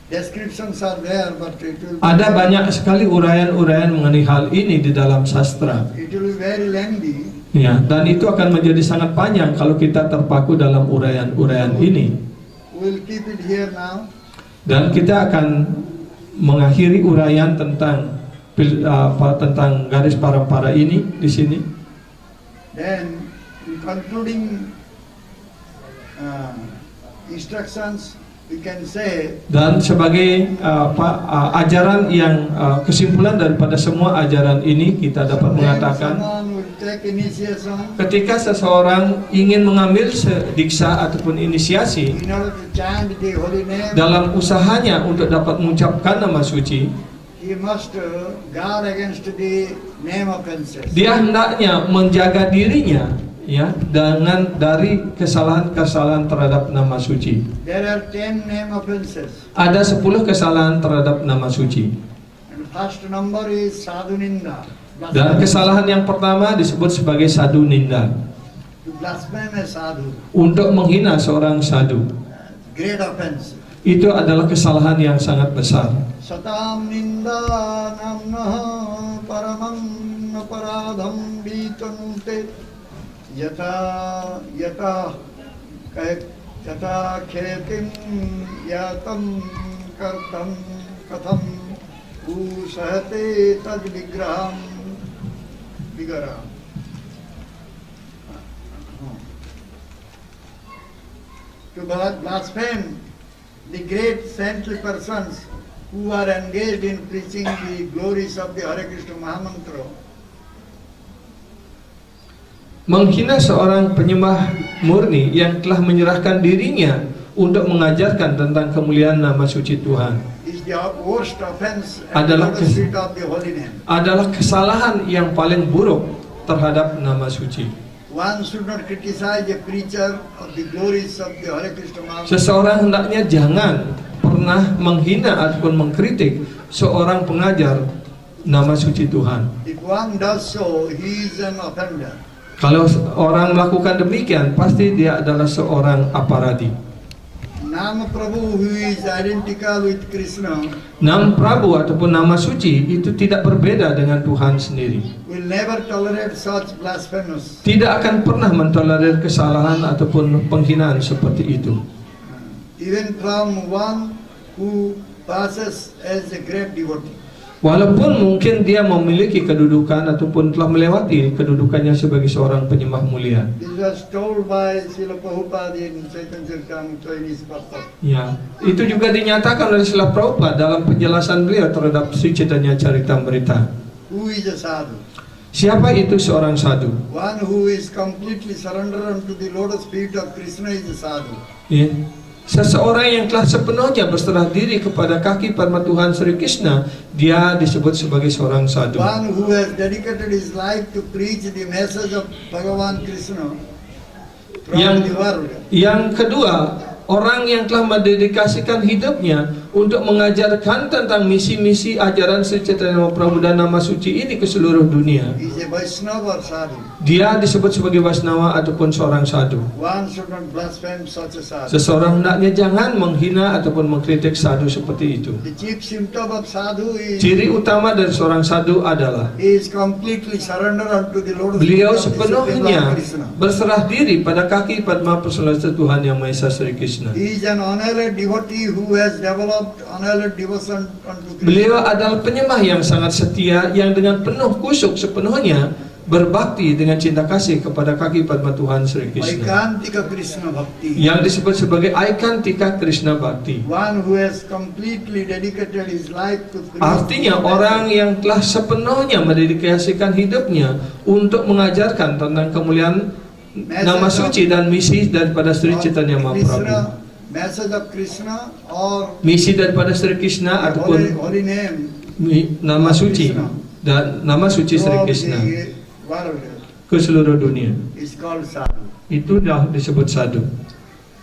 Speaker 3: descriptions are there, but it will
Speaker 2: Ada banyak sekali uraian-uraian mengenai hal ini di dalam sastra.
Speaker 3: it will be very lengthy.
Speaker 2: Ya, dan itu akan menjadi sangat panjang kalau kita terpaku dalam uraian-uraian ini.
Speaker 3: We'll keep it here now.
Speaker 2: Dan kita akan mengakhiri uraian tentang tentang garis parampara ini di sini.
Speaker 3: Then, in concluding instructions, we can say
Speaker 2: Dan sebagai ajaran yang kesimpulan daripada semua ajaran ini, kita dapat
Speaker 3: when
Speaker 2: mengatakan
Speaker 3: someone will take initiation,
Speaker 2: ketika seseorang ingin mengambil diksa ataupun inisiasi
Speaker 3: in order to chant the holy name,
Speaker 2: dalam usahanya untuk dapat mengucapkan nama suci,
Speaker 3: he must guard against the name offenses.
Speaker 2: dia hendaknya menjaga dirinya ya dengan dari kesalahan-kesalahan terhadap nama suci.
Speaker 3: There are 10 name offenses.
Speaker 2: Ada 10 kesalahan terhadap nama suci.
Speaker 3: And first number is sadhuninda.
Speaker 2: Dan kesalahan yang pertama disebut sebagai sadhu ninda.
Speaker 3: To blaspheme a sadhu.
Speaker 2: Untuk menghina seorang sadhu.
Speaker 3: Great offense.
Speaker 2: Itu adalah kesalahan yang sangat besar.
Speaker 3: Satam ninda namna paramam aparadham vitanute yata khetim yatam kartam katham usahate tad vigraham vigara. To blaspheme the great saintly persons who are engaged in preaching the glories of the Hare Krishna Mahamantra.
Speaker 2: Menghina seorang penyembah murni yang telah menyerahkan dirinya untuk mengajarkan tentang kemuliaan nama suci Tuhan
Speaker 3: is the worst offense at
Speaker 2: Adalah
Speaker 3: the seat of the holy name.
Speaker 2: adalah kesalahan yang paling buruk terhadap nama suci.
Speaker 3: One should not criticize a preacher of the glories of the Hare Krishna Maha.
Speaker 2: Seseorang hendaknya jangan pernah menghina ataupun mengkritik seorang pengajar nama suci Tuhan.
Speaker 3: If one does so, he is an offender.
Speaker 2: Kalau orang melakukan demikian, pasti dia adalah seorang aparadi.
Speaker 3: Nama Prabhu, who is identical with Krishna,
Speaker 2: Nama Prabu ataupun nama suci itu tidak berbeda dengan Tuhan sendiri.
Speaker 3: will never tolerate such blasphemous.
Speaker 2: Tidak akan pernah mentolerir kesalahan ataupun penghinaan seperti itu.
Speaker 3: Even from one who passes as a great devotee.
Speaker 2: Walaupun mungkin dia memiliki kedudukan ataupun telah melewati kedudukannya sebagai seorang penyembah mulia.
Speaker 3: This was told by Srila Prabhupada in Chaitanya Charitamrita in his purport.
Speaker 2: Ya, itu juga dinyatakan oleh Srila Prabhupada dalam penjelasan beliau terhadap Sri Chaitanya Charitamrita.
Speaker 3: Who is a sadhu?
Speaker 2: Siapa itu seorang sadhu?
Speaker 3: One who is completely surrendered unto the lotus feet of Krishna is a sadhu.
Speaker 2: Ya. Seseorang yang telah sepenuhnya berserah diri kepada kaki Padma Tuhan Sri Krishna, dia disebut sebagai seorang sadhu.
Speaker 3: One who has dedicated his life to preach the message of Bhagavan Krishna from the world.
Speaker 2: Yang kedua, orang yang telah mendedikasikan hidupnya untuk mengajarkan tentang misi-misi ajaran Sri Chaitanya Mahaprabhu dan nama suci ini ke seluruh dunia.
Speaker 3: He is a Vaishnava or sadhu.
Speaker 2: Dia disebut sebagai Vaisnava ataupun seorang sadhu.
Speaker 3: One should not blaspheme such a sadhu.
Speaker 2: Seseorang hendaknya jangan menghina ataupun mengkritik sadhu seperti itu.
Speaker 3: The chief symptom of sadhu is
Speaker 2: Ciri utama dari seorang sadhu adalah
Speaker 3: he is completely surrendered unto the lotus feet
Speaker 2: beliau
Speaker 3: of the Supreme
Speaker 2: sepenuhnya
Speaker 3: Lord Krishna.
Speaker 2: berserah diri pada kaki Padma Persaudaraan Tuhan Yang Maha Esa Sri Krishna.
Speaker 3: He is an unalloyed devotee who has developed unalloyed devotion unto Krishna.
Speaker 2: Beliau adalah penyembah yang sangat setia yang dengan penuh kusuk sepenuhnya berbakti dengan cinta kasih kepada kaki Padma Tuhan Sri Krishna,
Speaker 3: Aikantika Krishna Bhakti.
Speaker 2: yang disebut sebagai Aikantika Krishna Bhakti.
Speaker 3: One who has completely dedicated his life to preach
Speaker 2: Artinya
Speaker 3: the
Speaker 2: orang
Speaker 3: message.
Speaker 2: yang telah sepenuhnya mendedikasikan hidupnya untuk mengajarkan tentang kemuliaan nama suci dan misi daripada Sri Chaitanya Mahaprabhu.
Speaker 3: Message of Krishna or
Speaker 2: Misi daripada Sri Krishna ataupun
Speaker 3: holy name
Speaker 2: nama suci dan nama suci Sri
Speaker 3: of
Speaker 2: Krishna
Speaker 3: the world
Speaker 2: ke seluruh dunia.
Speaker 3: is called sadhu.
Speaker 2: Itu dah disebut sadhu.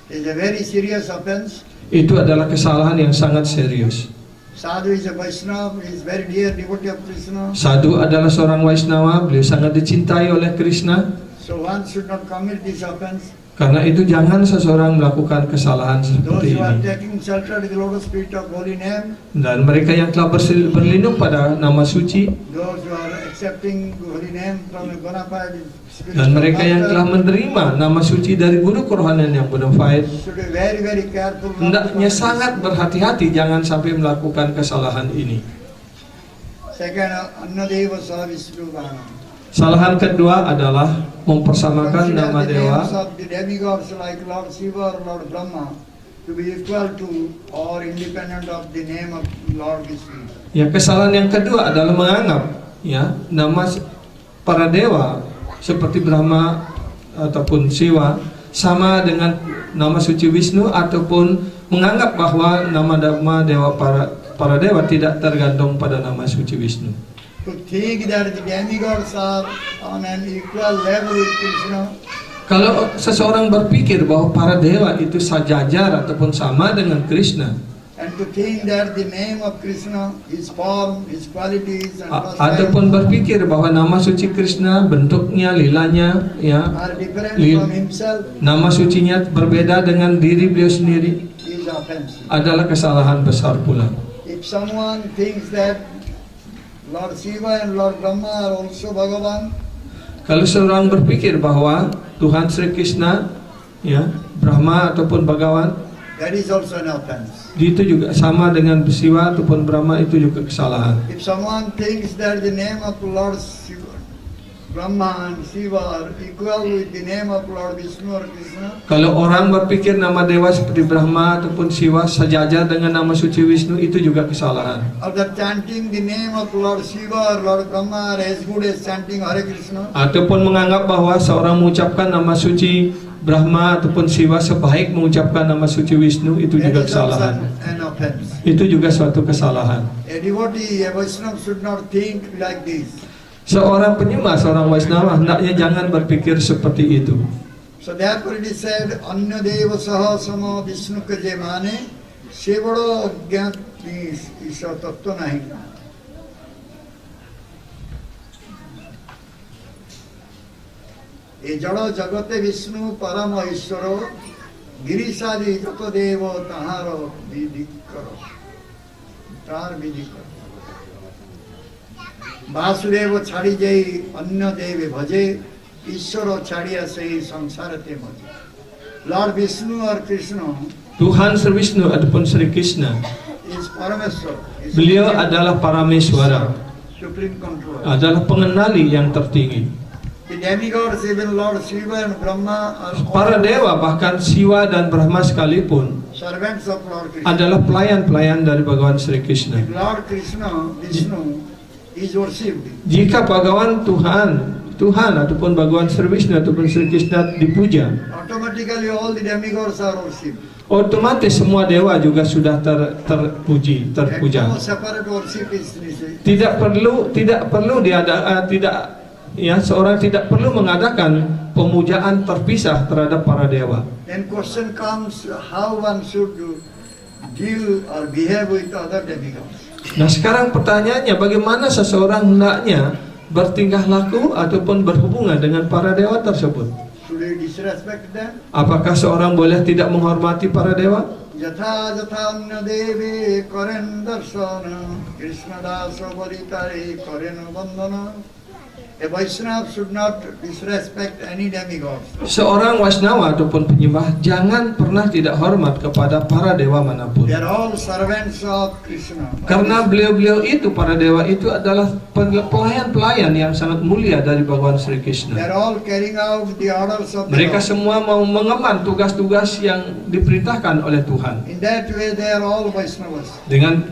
Speaker 3: It is a very serious offense.
Speaker 2: Itu adalah kesalahan yang sangat serius.
Speaker 3: Sadhu is a Vaishnava, he is very dear devotee of Krishna.
Speaker 2: Sadhu adalah seorang Vaisnava, beliau sangat dicintai oleh Krishna.
Speaker 3: So one should not commit this offense.
Speaker 2: Karena itu jangan seseorang melakukan kesalahan
Speaker 3: Those
Speaker 2: seperti
Speaker 3: who are
Speaker 2: ini.
Speaker 3: taking shelter in the lotus feet of holy name,
Speaker 2: Dan mereka yang telah berlindung pada nama suci,
Speaker 3: those who are accepting holy name from a bona fide spiritual
Speaker 2: dan mereka yang
Speaker 3: master,
Speaker 2: telah menerima nama suci dari guru kerohanian yang bona fide,
Speaker 3: should be very, very careful. not to
Speaker 2: hendaknya
Speaker 3: commit
Speaker 2: sangat berhati-hati jangan sampai melakukan kesalahan ini.
Speaker 3: Second, Annadeva Savishruvana.
Speaker 2: Kesalahan kedua adalah mempersamakan
Speaker 3: Consider
Speaker 2: nama
Speaker 3: the
Speaker 2: dewa
Speaker 3: names of the demigods like Lord Shiva or Lord Brahma to be equal to or independent of the name of Lord Vishnu.
Speaker 2: Ya, kesalahan yang kedua adalah menganggap ya nama para dewa seperti Brahma ataupun Siwa sama dengan nama suci Wisnu, ataupun menganggap bahwa nama dewa para dewa tidak tergantung pada nama suci Wisnu.
Speaker 3: To think that the demigods are on an equal level with Krishna,
Speaker 2: Kalau seseorang berpikir bahwa para dewa itu sejajar ataupun sama dengan Krishna,
Speaker 3: and to think that the name of Krishna, his form, his qualities and
Speaker 2: ataupun berpikir bahwa nama suci Krishna, bentuknya, lilanya, ya,
Speaker 3: are different
Speaker 2: Lil-
Speaker 3: from himself
Speaker 2: nama sucinya berbeda dengan diri beliau sendiri,
Speaker 3: is offensive.
Speaker 2: adalah kesalahan besar pula.
Speaker 3: If someone thinks that Lord Shiva and Lord Brahma are also Bhagavan,
Speaker 2: Kalau seorang berpikir bahwa Tuhan Sri Krishna, ya, Brahma ataupun Bhagawan,
Speaker 3: that is also an offense.
Speaker 2: itu juga sama dengan Siwa ataupun Brahma, itu juga kesalahan.
Speaker 3: If someone thinks that the name of Lord Shiva, Brahma and Shiva are equal with the name of Lord Vishnu or Krishna,
Speaker 2: Kalau orang berpikir nama dewa seperti Brahma ataupun Siwa sejajar dengan nama suci Wisnu, itu juga kesalahan.
Speaker 3: or that chanting the name of Lord Shiva or Lord Brahma are as good as chanting Hare Krishna,
Speaker 2: Ataupun menganggap bahwa seorang mengucapkan nama suci Brahma ataupun Siwa sebaik mengucapkan nama suci Wisnu, itu
Speaker 3: That
Speaker 2: juga
Speaker 3: is also
Speaker 2: kesalahan.
Speaker 3: an offense.
Speaker 2: Itu juga suatu kesalahan.
Speaker 3: A devotee, a Vaishnava should not think like this.
Speaker 2: Seorang penyembah, seorang Waisnava hendaknya jangan berpikir seperti itu.
Speaker 3: So therefore it is said, Anya Deva Saha Sama Vishnu Ka Je Mane, Se Bado Agyat Isha Tattva Nahi. এই জড় জগতে বিষ্ণু পরম ঈশ্বর গিরিশাদি যত দেব তাহার বিধি কর তার বিধি কর বাসুদেব ছাড়ি যেই অন্য দেবে ভজে ঈশ্বর ছাড়িয়া সেই সংসারতে মজে লর্ড বিষ্ণু আর Krishna
Speaker 2: Tuhan Sri Wisnu ataupun Sri Krishna,
Speaker 3: is Parameshwar, is
Speaker 2: beliau adalah Parameswara,
Speaker 3: supreme control.
Speaker 2: adalah pengendali yang tertinggi.
Speaker 3: The demigods, even Lord Shiva and Brahma, are
Speaker 2: Para
Speaker 3: all
Speaker 2: dewa bahkan Siwa dan Brahma sekalipun
Speaker 3: servants of Lord Krishna.
Speaker 2: adalah pelayan-pelayan dari Bhagawan Sri Krishna.
Speaker 3: If Lord Krishna, Vishnu, is worshipped,
Speaker 2: Jika Bhagawan Tuhan ataupun Bhagawan Sri Wisnu ataupun Sri Krishna dipuja,
Speaker 3: automatically all the demigods are worshipped.
Speaker 2: otomatis semua dewa juga sudah terpuji,
Speaker 3: And
Speaker 2: terpuja.
Speaker 3: no separate worship is necessary.
Speaker 2: Tidak perlu seorang tidak perlu mengadakan pemujaan terpisah terhadap para dewa.
Speaker 3: Then question comes how one should deal or behave with other demigods.
Speaker 2: Nah sekarang pertanyaannya, bagaimana seseorang hendaknya bertingkah laku ataupun berhubungan dengan para dewa tersebut?
Speaker 3: Should we disrespect them?
Speaker 2: Apakah seorang boleh tidak menghormati para dewa?
Speaker 3: Yatha yatha anya devi karen darshana Krishna dasa varitari karen bandhana. A Vaishnava should not disrespect any demigods.
Speaker 2: Seorang Waisnawa ataupun penyembah jangan pernah tidak hormat kepada para dewa manapun.
Speaker 3: They are all servants of Krishna.
Speaker 2: Karena beliau-beliau itu, para dewa itu adalah pelayan-pelayan yang sangat mulia dari Bhagawan Sri
Speaker 3: They
Speaker 2: Krishna.
Speaker 3: are all carrying out the orders of the
Speaker 2: Mereka
Speaker 3: Lord.
Speaker 2: semua mau mengemban tugas-tugas yang diperintahkan oleh Tuhan.
Speaker 3: In that way they are all Vaishnavas.
Speaker 2: Dengan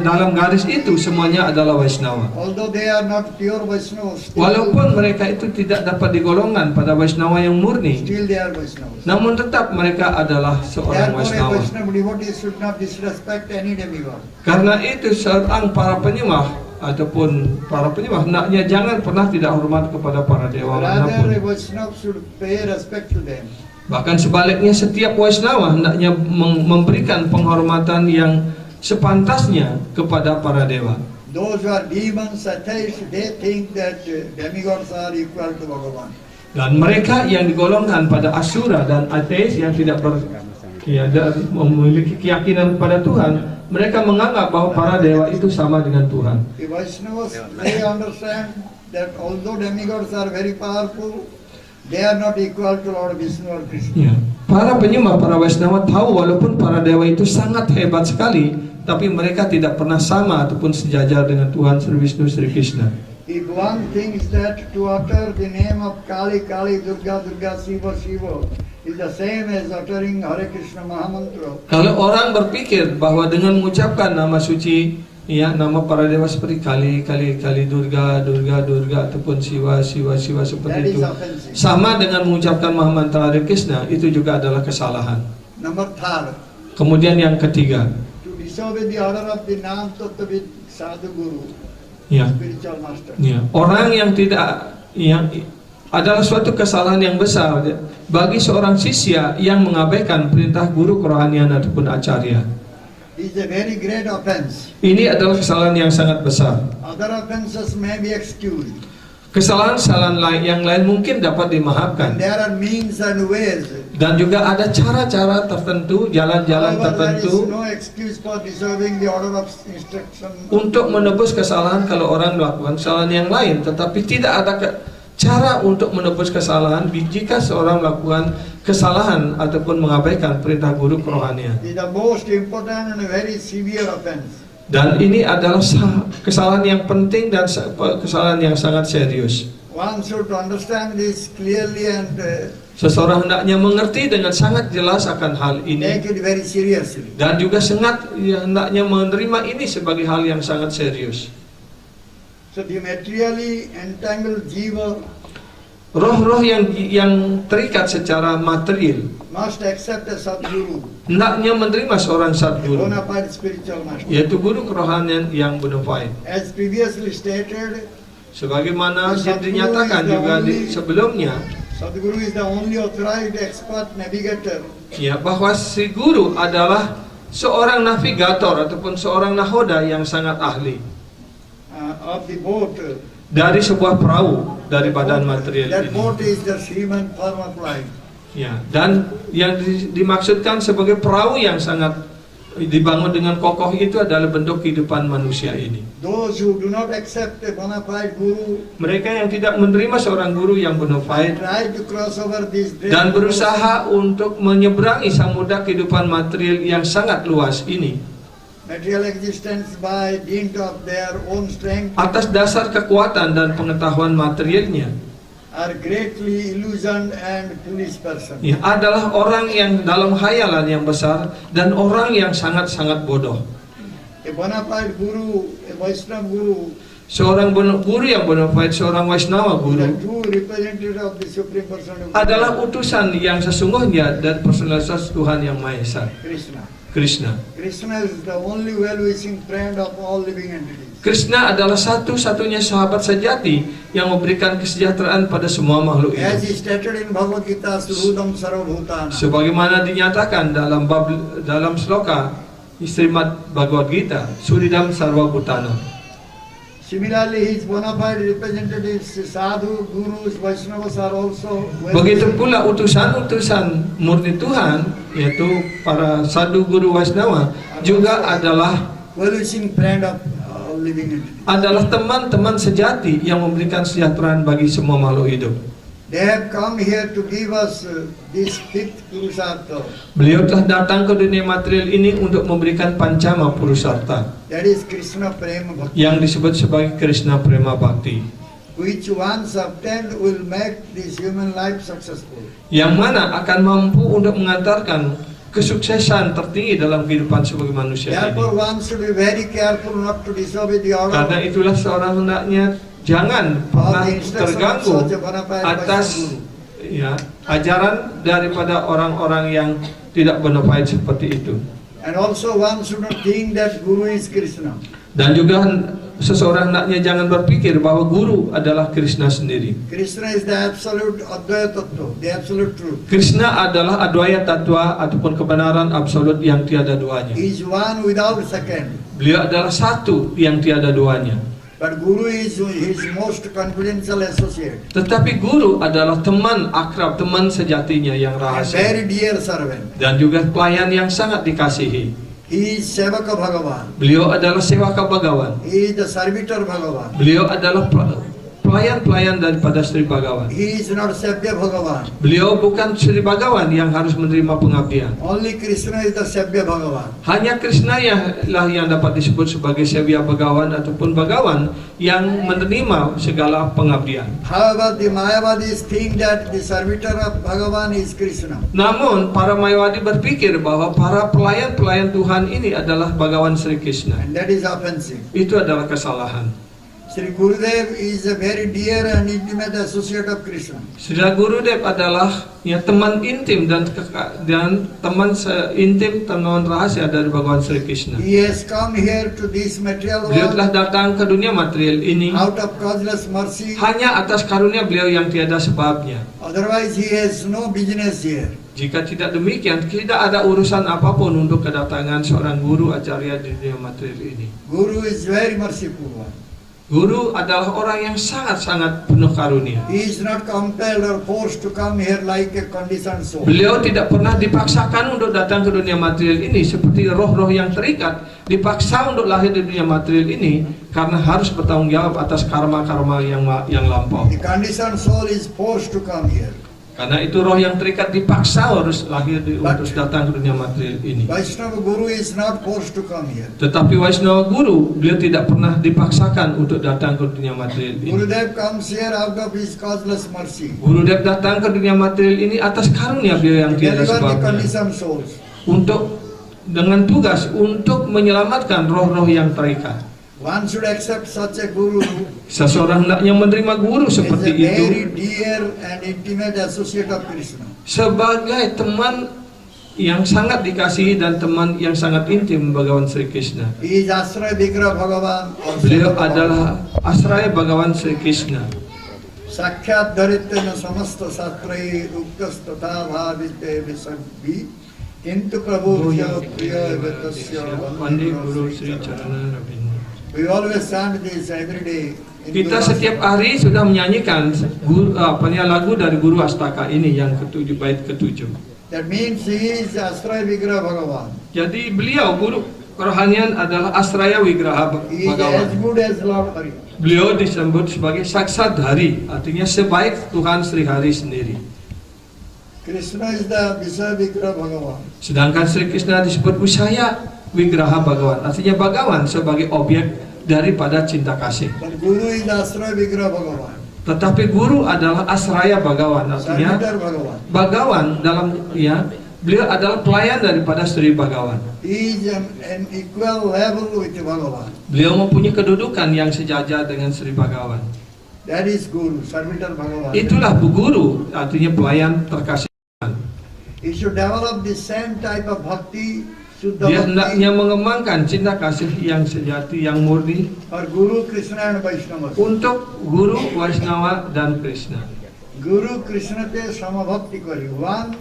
Speaker 2: dalam garis itu semuanya adalah Waisnawa.
Speaker 3: Although they are not pure Vaishnavas,
Speaker 2: Walaupun mereka itu tidak dapat digolongkan pada Waisnawa yang murni,
Speaker 3: still they are Vaishnavas.
Speaker 2: namun tetap mereka adalah seorang
Speaker 3: Therefore a
Speaker 2: Waisnawa.
Speaker 3: Vaishnava devotee should not disrespect any demigod.
Speaker 2: Karena itu seorang para penyembah ataupun para penyembah hendaknya jangan pernah tidak hormat kepada para dewa
Speaker 3: Rather
Speaker 2: manapun.
Speaker 3: a Vaishnava should pay respect to them.
Speaker 2: Bahkan sebaliknya setiap Waisnawa hendaknya memberikan penghormatan yang sepantasnya kepada para dewa.
Speaker 3: Those who are demons, atheists, they think that demigods are equal to Bhagavan.
Speaker 2: Dan mereka yang digolongkan pada Asura dan ateis yang tidak memiliki keyakinan pada Tuhan, mereka menganggap bahwa para dewa itu sama dengan Tuhan.
Speaker 3: The Vaishnavas, they understand that although demigods are very powerful, they are not equal to Lord Vishnu or Krishna.
Speaker 2: Ya. Para penyembah, para Waisnawa tahu walaupun para dewa itu sangat hebat sekali, tapi mereka tidak pernah sama ataupun sejajar dengan Tuhan Sri Wisnu Sri Krishna.
Speaker 3: If one thinks that to utter the name of Kali, Kali, Durga, Durga, Shiva, Shiva is the same as uttering Hare Krishna Mahamantra,
Speaker 2: Kalau orang berpikir bahwa dengan mengucapkan nama suci, ya, nama para dewa seperti Kali, Kali, Kali, Durga, Durga, Durga ataupun Siwa, Siwa, Siwa
Speaker 3: that
Speaker 2: seperti
Speaker 3: is
Speaker 2: itu,
Speaker 3: offensive.
Speaker 2: sama dengan mengucapkan Mahamantra Hare Krishna, itu juga adalah kesalahan.
Speaker 3: Number third,
Speaker 2: Kemudian yang ketiga,
Speaker 3: to disobey the order of the Nam Tattvavid Sadhu Guru,
Speaker 2: ya,
Speaker 3: spiritual master.
Speaker 2: ya, orang yang tidak, yang adalah suatu kesalahan yang besar bagi seorang sisya yang mengabaikan perintah guru kerohanian ataupun acarya.
Speaker 3: Is a very great offense.
Speaker 2: Ini adalah kesalahan yang sangat besar.
Speaker 3: Other offenses may be excused.
Speaker 2: Kesalahan-kesalahan yang lain mungkin dapat dimaafkan.
Speaker 3: And there are means and ways.
Speaker 2: Dan juga ada cara-cara tertentu, jalan-jalan
Speaker 3: However, there is
Speaker 2: tertentu
Speaker 3: no excuse for disobeying the order of instruction.
Speaker 2: untuk menebus kesalahan kalau orang melakukan kesalahan yang lain. Tetapi tidak ada cara untuk menebus kesalahan jika seorang melakukan kesalahan ataupun mengabaikan perintah guru kerohanian.
Speaker 3: It is the most important and a very severe offense.
Speaker 2: Dan ini adalah kesalahan yang penting dan kesalahan yang sangat serius.
Speaker 3: One should understand this clearly and
Speaker 2: Seseorang hendaknya mengerti dengan sangat jelas akan hal ini.
Speaker 3: take it very seriously.
Speaker 2: Dan juga hendaknya menerima ini sebagai hal yang sangat serius.
Speaker 3: So the materially entangled jiva
Speaker 2: roh-roh yang terikat secara material,
Speaker 3: must accept a Sadguru,
Speaker 2: hendaknya menerima seorang sadguru,
Speaker 3: bona fide spiritual master.
Speaker 2: yaitu guru kerohanian yang bona fide.
Speaker 3: As previously stated,
Speaker 2: Sebagaimana dinyatakan juga sebelumnya,
Speaker 3: Sadguru is the only authorized expert navigator
Speaker 2: ya, bahwa si guru adalah seorang navigator ataupun seorang nahoda yang sangat ahli
Speaker 3: of the boat.
Speaker 2: dari sebuah perahu dari badan material
Speaker 3: That
Speaker 2: ini.
Speaker 3: boat is the human form of life.
Speaker 2: Ya, dan yang dimaksudkan sebagai perahu yang sangat dibangun dengan kokoh itu adalah bentuk kehidupan manusia ini.
Speaker 3: Those who do not accept a bona fide guru
Speaker 2: Mereka yang tidak menerima seorang guru yang bona fide
Speaker 3: try to cross over this
Speaker 2: dan berusaha untuk menyeberangi samudra kehidupan material yang sangat luas ini
Speaker 3: material existence by dint of their own strength
Speaker 2: atas dasar kekuatan dan pengetahuan materialnya,
Speaker 3: are greatly illusioned and foolish person.
Speaker 2: ya, adalah orang yang dalam khayalan yang besar dan orang yang sangat-sangat bodoh.
Speaker 3: A bona fide guru, a Vaishnava guru,
Speaker 2: Seorang guru yang bona fide, seorang Vaishnava
Speaker 3: the
Speaker 2: guru
Speaker 3: true representative of the Supreme Person of
Speaker 2: adalah utusan yang sesungguhnya dan personalitas Tuhan Yang Maha Esa,
Speaker 3: Krishna.
Speaker 2: Krishna.
Speaker 3: Krishna is the only well-wishing friend of all living entities.
Speaker 2: Krishna adalah satu-satunya sahabat sejati yang memberikan kesejahteraan pada semua makhluk
Speaker 3: As
Speaker 2: hidup.
Speaker 3: is stated in Bhagavad Gita, Surudam Sarvabhutana.
Speaker 2: Sebagaimana dinyatakan dalam sloka Srimad Bhagavad Gita, Suridam Sarva Bhutana.
Speaker 3: Similarly, his bona fide representatives, sadhu, gurus, Vaishnavas are also
Speaker 2: Begitu pula utusan-utusan murni Tuhan, yaitu para sadhu, guru, Vaishnava, juga adalah
Speaker 3: well-wishing friend of all living entities.
Speaker 2: teman-teman sejati yang memberikan kesejahteraan bagi semua makhluk hidup.
Speaker 3: They have come here to give us this fifth Purusartha.
Speaker 2: Beliau telah datang ke dunia material ini untuk memberikan pancama purusarta
Speaker 3: That is Krishna Prema Bhakti,
Speaker 2: yang disebut sebagai Krishna Prema Bhakti,
Speaker 3: which once obtained will make this human life successful.
Speaker 2: yang mana akan mampu untuk mengantarkan kesuksesan tertinggi dalam kehidupan sebagai manusia
Speaker 3: Therefore,
Speaker 2: ini.
Speaker 3: one should be very careful not to disobey the
Speaker 2: Karena
Speaker 3: order
Speaker 2: itulah seorang hendaknya jangan
Speaker 3: of
Speaker 2: pernah
Speaker 3: the instruction of
Speaker 2: terganggu
Speaker 3: such a bona fide
Speaker 2: atas
Speaker 3: Vaishnava guru.
Speaker 2: ya, ajaran daripada orang-orang yang tidak bona fide seperti itu.
Speaker 3: And also one should not think that Guru is Krishna.
Speaker 2: Dan juga seseorang hendaknya jangan berpikir bahwa guru adalah Krishna sendiri.
Speaker 3: Krishna is the absolute Advaita Tattva, the absolute truth.
Speaker 2: Krishna adalah Advaya Tattva ataupun kebenaran absolut yang tiada duanya.
Speaker 3: He is one without second.
Speaker 2: Beliau adalah satu yang tiada duanya.
Speaker 3: But Guru is his most confidential associate
Speaker 2: Tetapi guru adalah teman akrab, teman sejatinya yang
Speaker 3: and
Speaker 2: rahasia.
Speaker 3: very dear servant.
Speaker 2: Dan juga pelayan yang sangat dikasihi.
Speaker 3: He is Sevaka Bhagavan.
Speaker 2: Beliau adalah Sewaka Bhagawan.
Speaker 3: He is the servitor Bhagavan.
Speaker 2: Beliau adalah pelayan-pelayan daripada Sri Bhagawan.
Speaker 3: He is not Sabya Bhagavan.
Speaker 2: Beliau bukan Sri Bhagawan yang harus menerima pengabdian.
Speaker 3: Only Krishna is the Sabya Bhagavan.
Speaker 2: Hanya Krishna yang dapat disebut sebagai Sevya Bhagawan ataupun Bhagawan yang menerima segala pengabdian.
Speaker 3: However, the Mayavadis think that the servitor of Bhagavan is Krishna.
Speaker 2: Namun para Mayawadi berpikir bahwa para pelayan-pelayan Tuhan ini adalah Bhagawan Sri Krishna.
Speaker 3: And that is offensive.
Speaker 2: Itu adalah kesalahan.
Speaker 3: Sri Gurudev is a very dear and intimate associate of Krishna.
Speaker 2: Sri Gurudev adalah ya teman intim dan teman intim, teman rahasia dari Bhagawan Sri Krishna.
Speaker 3: He has come here to this material
Speaker 2: Beliau telah
Speaker 3: world
Speaker 2: datang ke dunia material ini
Speaker 3: out of causeless mercy.
Speaker 2: hanya atas karunia beliau yang tiada sebabnya.
Speaker 3: Otherwise, he has no business here.
Speaker 2: Jika tidak demikian, tidak ada urusan apapun untuk kedatangan seorang guru acarya di dunia material ini.
Speaker 3: Guru is very merciful one.
Speaker 2: Guru adalah orang yang sangat-sangat penuh karunia.
Speaker 3: He is not compelled or forced to come here like a conditioned soul.
Speaker 2: Beliau tidak pernah dipaksakan untuk datang ke dunia material ini seperti roh-roh yang terikat dipaksa untuk lahir di dunia material ini karena harus bertanggung jawab atas karma-karma yang lampau.
Speaker 3: The conditioned soul is forced to come here.
Speaker 2: Karena itu roh yang terikat dipaksa harus lahir untuk datang ke dunia material ini.
Speaker 3: Vaishnava Guru is not forced to come here.
Speaker 2: Tetapi Vaishnava Guru, beliau tidak pernah dipaksakan untuk datang ke dunia material ini.
Speaker 3: Gurudev comes here out of his causeless mercy.
Speaker 2: Gurudev datang ke dunia material ini atas karunia beliau yang tiada
Speaker 3: Deliver the
Speaker 2: sebabnya.
Speaker 3: conditioned souls.
Speaker 2: Dengan tugas untuk menyelamatkan roh-roh yang terikat.
Speaker 3: One should accept such a guru
Speaker 2: Seseorang hendaknya menerima guru
Speaker 3: as a
Speaker 2: seperti
Speaker 3: very
Speaker 2: itu
Speaker 3: dear and intimate associate of Krishna.
Speaker 2: sebagai teman yang sangat dikasihi dan teman yang sangat intim Bhagawan Sri Krishna.
Speaker 3: He is Asraya Vigraha Bhagavan.
Speaker 2: Beliau adalah Asraya Bhagawan Sri Krishna.
Speaker 3: Sakshat Dharitena Samasta Satrai Uktas Tata Bhavite Visabhi Kintu Prabhu Priya Vetasya
Speaker 2: Mandi Guru Sri Charana Rabinda.
Speaker 3: We always chant this every day. in
Speaker 2: Kita
Speaker 3: Guru
Speaker 2: setiap hari sudah menyanyikan lagu dari Guru Astaka ini yang ketujuh, bait ketujuh.
Speaker 3: That means he is Asraya Vigraha Bhagavan.
Speaker 2: Jadi beliau guru kerohanian adalah Asraya Wigraha
Speaker 3: He is as
Speaker 2: Bhagawan.
Speaker 3: good as Lord Hari.
Speaker 2: Beliau disebut sebagai Saksat Hari, artinya sebaik Tuhan Sri Hari sendiri.
Speaker 3: Krishna is the Visa Vigraha Bhagavan.
Speaker 2: Sedangkan Sri Krishna disebut Wisaya Wigraha Bhagawan, artinya Bhagawan sebagai objek daripada cinta kasih.
Speaker 3: But Guru is Asraya Vigraha Bhagavan.
Speaker 2: Tetapi guru adalah Asraya Bhagawan, artinya
Speaker 3: Sarvadar Bhagavan.
Speaker 2: Bhagawan dalam beliau adalah pelayan daripada Sri Bhagawan.
Speaker 3: He is an equal level with Bhagavan.
Speaker 2: Beliau mempunyai kedudukan yang sejajar dengan Sri Bhagawan.
Speaker 3: That is Guru, Sarvadar Bhagavan.
Speaker 2: Itulah bu guru, artinya pelayan terkasih.
Speaker 3: He should develop the same type of bhakti, Shuddha
Speaker 2: Dia
Speaker 3: bhakti,
Speaker 2: hendaknya mengembangkan cinta kasih yang sejati, yang murni
Speaker 3: for Guru, Krishna and Vaishnava.
Speaker 2: untuk guru, Vaishnava dan Krishna.
Speaker 3: Guru Krishna te samabhakti kari. One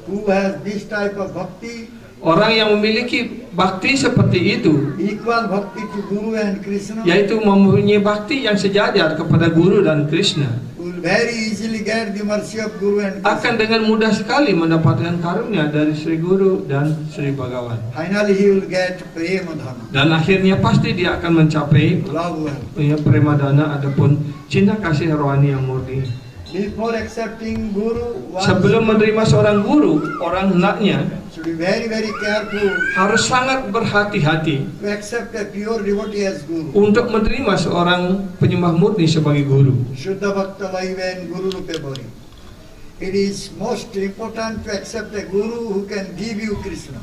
Speaker 3: who has this type of bhakti,
Speaker 2: Orang yang memiliki bakti seperti itu,
Speaker 3: equal bhakti to Guru and Krishna,
Speaker 2: yaitu mempunyai bakti yang sejajar kepada guru dan Krishna,
Speaker 3: will very easily get the mercy of Guru and
Speaker 2: akan
Speaker 3: Krishna.
Speaker 2: dengan mudah sekali mendapatkan karunia dari Sri Guru dan Sri Bhagawan.
Speaker 3: Finally he will get Premadhana,
Speaker 2: Dan akhirnya pasti dia akan mencapai
Speaker 3: love well.
Speaker 2: premadana ataupun cinta kasih rohani yang murni.
Speaker 3: Before accepting Guru, one
Speaker 2: Sebelum menerima seorang guru, orang hendaknya
Speaker 3: should be very, very careful
Speaker 2: harus sangat berhati-hati
Speaker 3: to accept a pure devotee as Guru.
Speaker 2: untuk menerima seorang penyembah murni sebagai guru.
Speaker 3: Shuddha Bhakta Vaiven Guru Rupe Bori. It is most important to accept a Guru who can give you Krishna.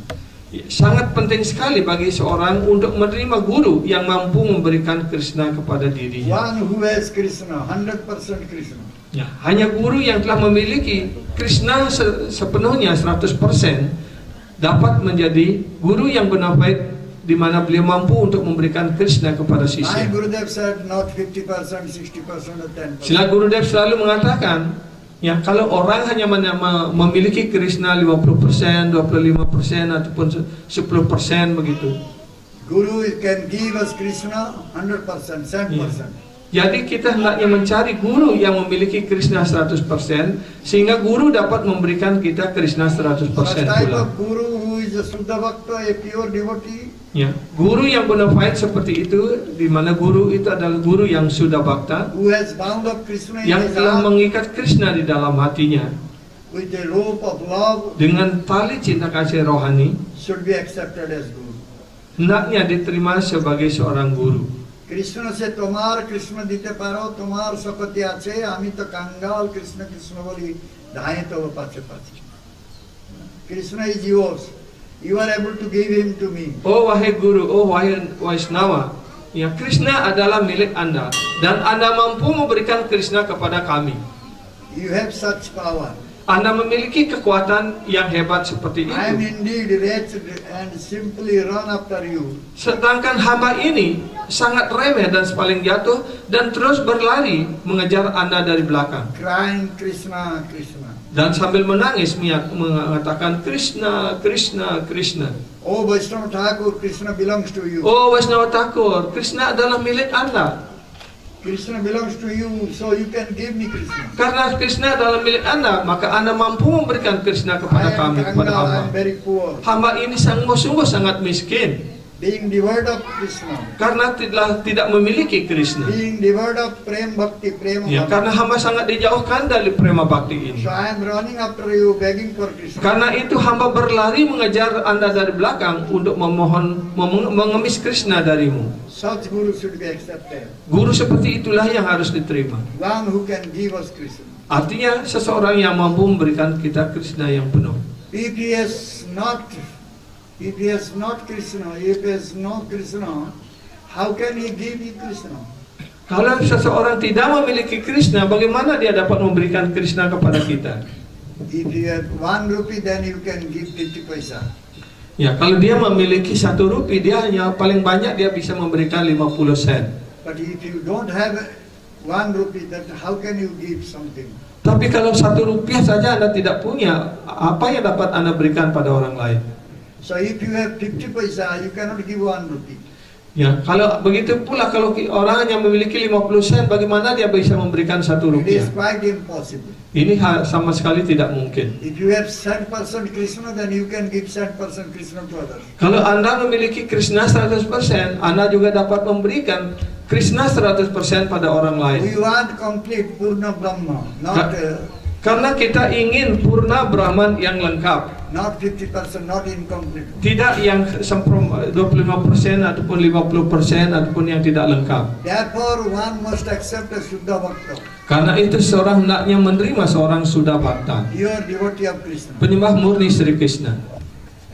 Speaker 2: Sangat penting sekali bagi seorang untuk menerima guru yang mampu memberikan Krishna kepada dirinya.
Speaker 3: One who has Krishna, 100% Krishna.
Speaker 2: Ya, hanya guru yang telah memiliki Krishna sepenuhnya 100% dapat menjadi guru yang bonafide di mana beliau mampu untuk memberikan Krishna kepada
Speaker 3: My
Speaker 2: sisya.
Speaker 3: Gurudev said not 50%, 60% or 10%.
Speaker 2: Sila Gurudev selalu mengatakan, ya kalau orang hanya memiliki Krishna 50%, 25% ataupun 10% begitu.
Speaker 3: Guru can give us Krishna 100%, 100%.
Speaker 2: Jadi kita hendaknya mencari guru yang memiliki Krishna 100% sehingga guru dapat memberikan kita Krishna 100%
Speaker 3: Such type
Speaker 2: pula.
Speaker 3: of Guru who is a Shuddha Bhakta, a pure devotee,
Speaker 2: Ya, guru yang bonafide seperti itu, di mana guru itu adalah guru yang sudah bakta,
Speaker 3: who has bound up Krishna in
Speaker 2: yang
Speaker 3: his
Speaker 2: telah
Speaker 3: heart
Speaker 2: mengikat Krishna di dalam hatinya
Speaker 3: with a rope of love,
Speaker 2: dengan tali cinta kasih rohani,
Speaker 3: should be accepted as Guru.
Speaker 2: hendaknya diterima sebagai seorang guru.
Speaker 3: Krishna সে তোমার কৃষ্ণ দিতে পারো তোমার শক্তি আছে আমি তো কাঙ্গাল কৃষ্ণ কৃষ্ণ বলি ধায়ে তো পাচ্ছে পাচ্ছে Krishna is yours, you are able to give him to me.
Speaker 2: Oh wahai guru, oh wahai Vaishnava, ya Krishna adalah milik Anda dan Anda mampu memberikan Krishna kepada kami.
Speaker 3: You have such power.
Speaker 2: Anda memiliki kekuatan yang hebat seperti
Speaker 3: I am
Speaker 2: itu.
Speaker 3: indeed wretched and simply run after you.
Speaker 2: Sedangkan hamba ini sangat remeh dan paling jatuh dan terus berlari mengejar Anda dari belakang.
Speaker 3: Crying Krishna, Krishna.
Speaker 2: Dan sambil menangis mengatakan Krishna, Krishna, Krishna.
Speaker 3: Oh Vaishnava Thakur, Krishna belongs to you.
Speaker 2: Oh Vaishnava Thakur, Krishna adalah milik Anda.
Speaker 3: Krishna belongs to you, so you can give me Krishna.
Speaker 2: Karena Krishna adalah milik Anda, maka Anda mampu memberikan Krishna kepada
Speaker 3: I am
Speaker 2: kami, kepada
Speaker 3: Kangal, I
Speaker 2: hamba.
Speaker 3: am very poor.
Speaker 2: Hamba ini sungguh sangat miskin
Speaker 3: Being devoid of Krishna.
Speaker 2: karena tidak memiliki Krishna.
Speaker 3: Being devoid of prem bhakti, prema
Speaker 2: Ya,
Speaker 3: bhakti.
Speaker 2: karena hamba sangat dijauhkan dari prema bakti ini.
Speaker 3: So I am running after you, begging for Krishna.
Speaker 2: Karena itu hamba berlari mengejar Anda dari belakang untuk mengemis Krishna darimu.
Speaker 3: Such Guru should be accepted.
Speaker 2: Guru seperti itulah yang harus diterima.
Speaker 3: One who can give us Krishna.
Speaker 2: Artinya seseorang yang mampu memberikan kita Krishna yang penuh.
Speaker 3: If he has not Krishna, if he has no Krishna, how can he give you Krishna?
Speaker 2: Kalau seseorang tidak memiliki Krishna, bagaimana dia dapat memberikan Krishna kepada kita?
Speaker 3: If you have 1 rupee, then you can give 50 paisa.
Speaker 2: Ya, kalau dia memiliki 1 rupee, dia hanya paling banyak dia bisa memberikan 50 sen.
Speaker 3: But if you don't have 1 rupee, then how can you give something?
Speaker 2: Tapi kalau 1 rupiah saja Anda tidak punya, apa yang dapat Anda berikan pada orang lain?
Speaker 3: So if you have 50 paisa, you cannot give 1 rupee.
Speaker 2: Ya, kalau begitu pula kalau orang yang memiliki 50 sen, bagaimana dia bisa memberikan 1
Speaker 3: It
Speaker 2: rupiah?
Speaker 3: is quite impossible.
Speaker 2: Ini sama sekali tidak mungkin.
Speaker 3: If you have 100% Krishna, then you can give 100% Krishna to others.
Speaker 2: Kalau Anda memiliki Krishna 100%, Anda juga dapat memberikan Krishna 100% pada orang lain.
Speaker 3: We want complete Purna Brahma, not
Speaker 2: Karena kita ingin purna Brahman yang lengkap,
Speaker 3: not 50%, not incomplete.
Speaker 2: tidak yang 25% ataupun 50% ataupun yang tidak lengkap.
Speaker 3: Therefore, one must accept a Shuddha Bhakta,
Speaker 2: Karena itu seorang hendaknya menerima seorang Sudha Bhakta,
Speaker 3: pure devotee of Krishna.
Speaker 2: penyembah murni Sri Krishna.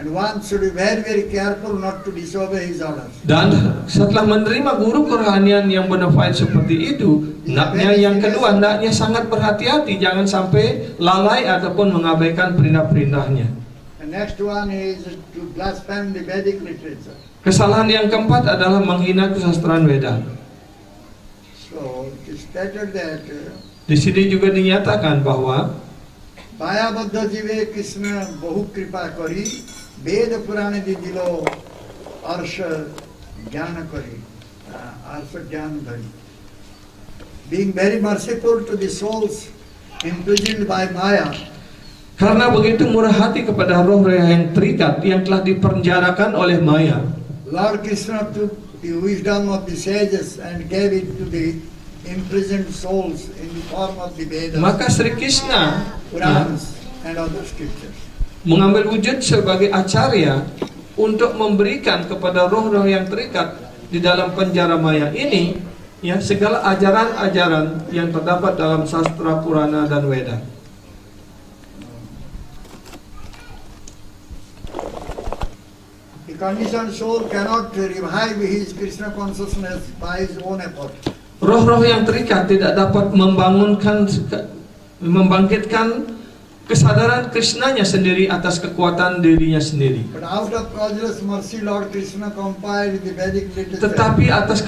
Speaker 3: And one should be very, very careful not to disobey his orders.
Speaker 2: Dan setelah menerima guru kerohanian yang bonafide seperti itu, hendaknya yang kedua, hendaknya sangat berhati-hati, jangan sampai lalai ataupun mengabaikan perintah-perintahnya.
Speaker 3: The next one is to blaspheme the Vedic literature.
Speaker 2: Kesalahan yang keempat adalah menghina kesastraan Weda.
Speaker 3: So it is stated that
Speaker 2: Di sini juga dinyatakan bahwa
Speaker 3: Bayabadha jive Krishna bahu kripa kari, Veda Purana di dilo arsha jnana kari, arsha jnana dhari. Being very merciful to the souls imprisoned by Maya,
Speaker 2: karena begitu murah hati kepada roh-roh yang terikat yang telah dipenjarakan oleh Maya,
Speaker 3: Lord Krishna took the wisdom of the sages and gave it to the imprisoned souls in the form of the Vedas,
Speaker 2: maka Sri Krishna
Speaker 3: Puranas, and other scriptures.
Speaker 2: mengambil wujud sebagai acarya untuk memberikan kepada roh-roh yang terikat di dalam penjara Maya ini, ya, segala ajaran-ajaran yang terdapat dalam sastra Purana dan Weda.
Speaker 3: The conditioned soul cannot revive his Krishna consciousness by his own effort.
Speaker 2: Roh-roh yang terikat tidak dapat membangkitkan kesadaran Krishnanya sendiri atas kekuatan dirinya sendiri.
Speaker 3: But out of causeless mercy, Lord Krishna compiled the Vedic literature.
Speaker 2: Tetapi atas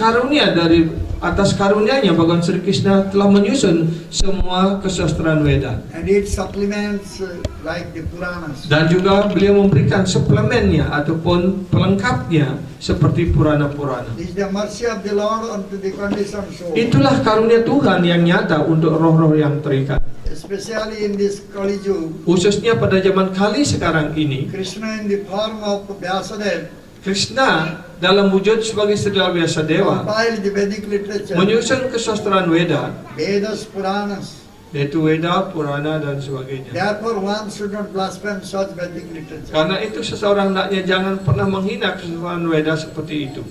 Speaker 2: karunia-Nya Bhagawan Sri Krishna telah menyusun semua kesastraan Weda.
Speaker 3: And it supplements like the Puranas.
Speaker 2: Dan juga beliau memberikan suplemennya ataupun pelengkapnya seperti Purana-Purana.
Speaker 3: This is the mercy of the Lord unto the conditioned soul.
Speaker 2: Itulah karunia Tuhan yang nyata untuk roh-roh yang terikat.
Speaker 3: Especially in this Kali Yuga,
Speaker 2: Khususnya pada zaman kali sekarang ini,
Speaker 3: Krishna in the form of Vyasadeva
Speaker 2: Krishna dalam wujud sebagai Sedal Vyasadeva
Speaker 3: compiled the Vedic literature,
Speaker 2: menyusun kesastraan Weda,
Speaker 3: Vedas, Puranas.
Speaker 2: yaitu Weda, Purana dan sebagainya.
Speaker 3: Therefore, one should not blaspheme such Vedic literature.
Speaker 2: Karena itu seseorang hendaknya jangan pernah menghina kesastraan Weda seperti itu.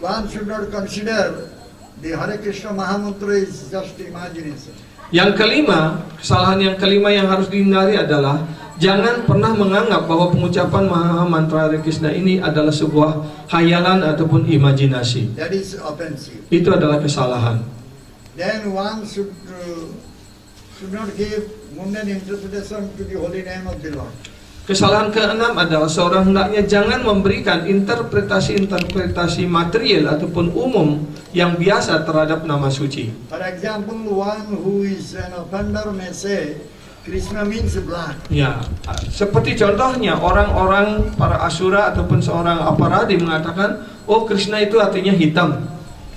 Speaker 3: One should not consider the Hare Krishna Mahamantra is just imagination.
Speaker 2: Yang kelima, kesalahan yang kelima yang harus dihindari adalah jangan pernah menganggap bahwa pengucapan Maha Mantra Hare Krishna ini adalah sebuah khayalan ataupun imajinasi.
Speaker 3: That is offensive.
Speaker 2: Itu adalah kesalahan.
Speaker 3: Then one should not give mundane interpretation to the holy name of the Lord.
Speaker 2: Kesalahan keenam adalah seorang hendaknya jangan memberikan interpretasi-interpretasi material ataupun umum yang biasa terhadap nama suci.
Speaker 3: For example, one who is an offender may say, Krishna means blood.
Speaker 2: Ya, seperti contohnya orang-orang para asura ataupun seorang aparadi mengatakan, oh Krishna itu artinya hitam.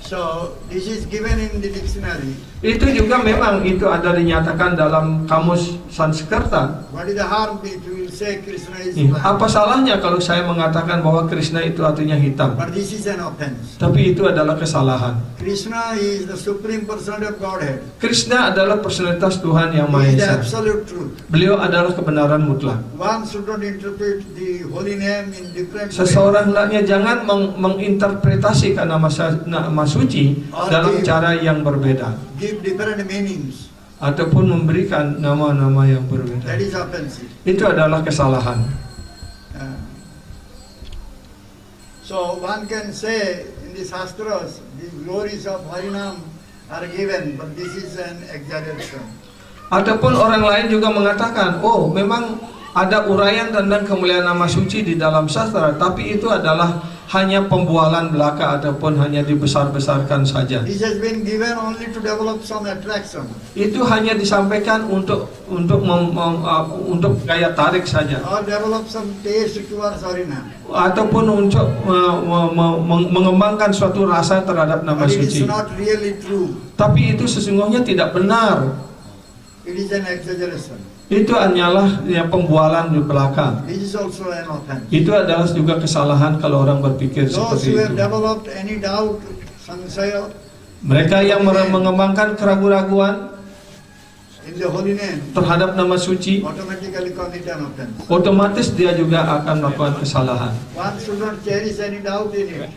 Speaker 3: So this is given in the dictionary.
Speaker 2: Itu juga memang itu ada dinyatakan dalam kamus Sanskerta.
Speaker 3: What is the harm if you will say Krishna is
Speaker 2: Apa
Speaker 3: black?
Speaker 2: salahnya kalau saya mengatakan bahwa Krishna itu artinya hitam?
Speaker 3: But this is an offense.
Speaker 2: Tapi itu adalah kesalahan.
Speaker 3: Krishna is the supreme person of Godhead.
Speaker 2: Krishna adalah personalitas Tuhan yang Maha
Speaker 3: He is the
Speaker 2: Esa.
Speaker 3: absolute truth.
Speaker 2: Beliau adalah kebenaran mutlak.
Speaker 3: One should not interpret the holy name in different ways.
Speaker 2: Seseorang hendaknya jangan menginterpretasikan nama suci dalam cara yang berbeda
Speaker 3: Give different meanings.
Speaker 2: ataupun memberikan nama-nama yang berbeda.
Speaker 3: That is offensive.
Speaker 2: Itu adalah kesalahan.
Speaker 3: So one can say in the Shastras, the glories of Harinam are given, but this is an exaggeration.
Speaker 2: Ataupun orang lain juga mengatakan, oh memang ada uraian tentang kemuliaan nama suci di dalam sastra, tapi itu adalah hanya pembualan belaka ataupun hanya dibesar-besarkan saja.
Speaker 3: This has been given only to develop some attraction.
Speaker 2: Itu hanya disampaikan untuk gaya tarik saja,
Speaker 3: Or develop some taste towards Harinam.
Speaker 2: ataupun untuk mengembangkan suatu rasa terhadap nama
Speaker 3: But it is
Speaker 2: suci.
Speaker 3: not really true.
Speaker 2: Tapi itu sesungguhnya tidak benar.
Speaker 3: It is an exaggeration.
Speaker 2: Itu hanyalah yang pembualan di belakang.
Speaker 3: This is also an offense.
Speaker 2: Itu adalah juga kesalahan kalau orang berpikir
Speaker 3: Those
Speaker 2: seperti
Speaker 3: who have
Speaker 2: itu.
Speaker 3: developed any doubt, sansaya,
Speaker 2: Mereka yang mengembangkan keraguan-raguan
Speaker 3: in the holy name,
Speaker 2: terhadap nama suci,
Speaker 3: automatically commit an offense.
Speaker 2: otomatis dia juga akan melakukan kesalahan.
Speaker 3: One should not cherish any doubt in it.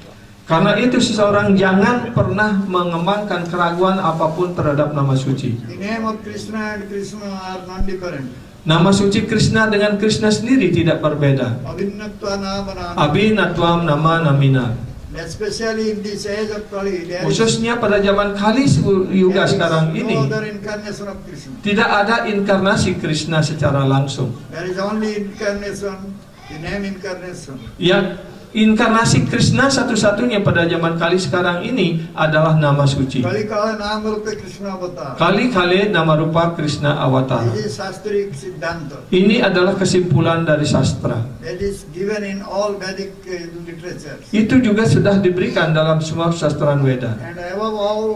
Speaker 2: Karena itu seseorang jangan pernah mengembangkan keraguan apapun terhadap nama suci.
Speaker 3: The name of Krishna and Krishna are non-different.
Speaker 2: Nama suci Krishna dengan Krishna sendiri tidak berbeda.
Speaker 3: Avinnatva nama.
Speaker 2: Abhinatvam nama namina.
Speaker 3: Especially in this age of Kali, there is
Speaker 2: Khususnya pada zaman Kali Yuga sekarang
Speaker 3: no
Speaker 2: ini,
Speaker 3: other incarnation of Krishna.
Speaker 2: tidak ada inkarnasi Krishna secara langsung.
Speaker 3: There is only incarnation, the name incarnation.
Speaker 2: Yang inkarnasi Krishna satu-satunya pada zaman Kali sekarang ini adalah nama suci.
Speaker 3: Kali Kala Nama Rupa Krishna Avatar.
Speaker 2: Kali-kali nama rupa Krishna Awatara.
Speaker 3: This is Shastric Siddhanta.
Speaker 2: Ini adalah kesimpulan dari sastra.
Speaker 3: That is given in all Vedic literature.
Speaker 2: Itu juga sudah diberikan dalam semua sastra Weda.
Speaker 3: And above all,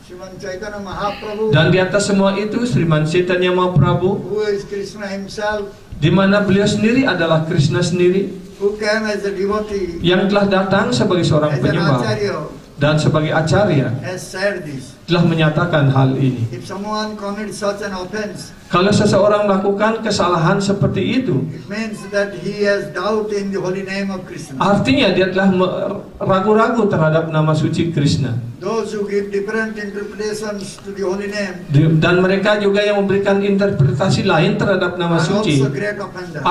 Speaker 3: Sriman Chaitanya Mahaprabhu,
Speaker 2: Dan di atas semua itu Sriman Chaitanya Mahaprabhu,
Speaker 3: who is Krishna himself,
Speaker 2: di mana beliau sendiri adalah Krishna sendiri,
Speaker 3: who came as a devotee,
Speaker 2: yang telah datang sebagai seorang
Speaker 3: as an
Speaker 2: penyembah
Speaker 3: acharya,
Speaker 2: dan sebagai acarya,
Speaker 3: has said this.
Speaker 2: telah menyatakan hal ini.
Speaker 3: If someone commits such an offense,
Speaker 2: Kalau seseorang melakukan kesalahan seperti itu,
Speaker 3: it means that he has doubt in the holy name of Krishna.
Speaker 2: artinya dia telah ragu-ragu terhadap nama suci Krishna.
Speaker 3: Those who give different interpretations to the holy name
Speaker 2: Dan mereka juga yang memberikan interpretasi lain terhadap nama
Speaker 3: are
Speaker 2: suci
Speaker 3: also great offenders.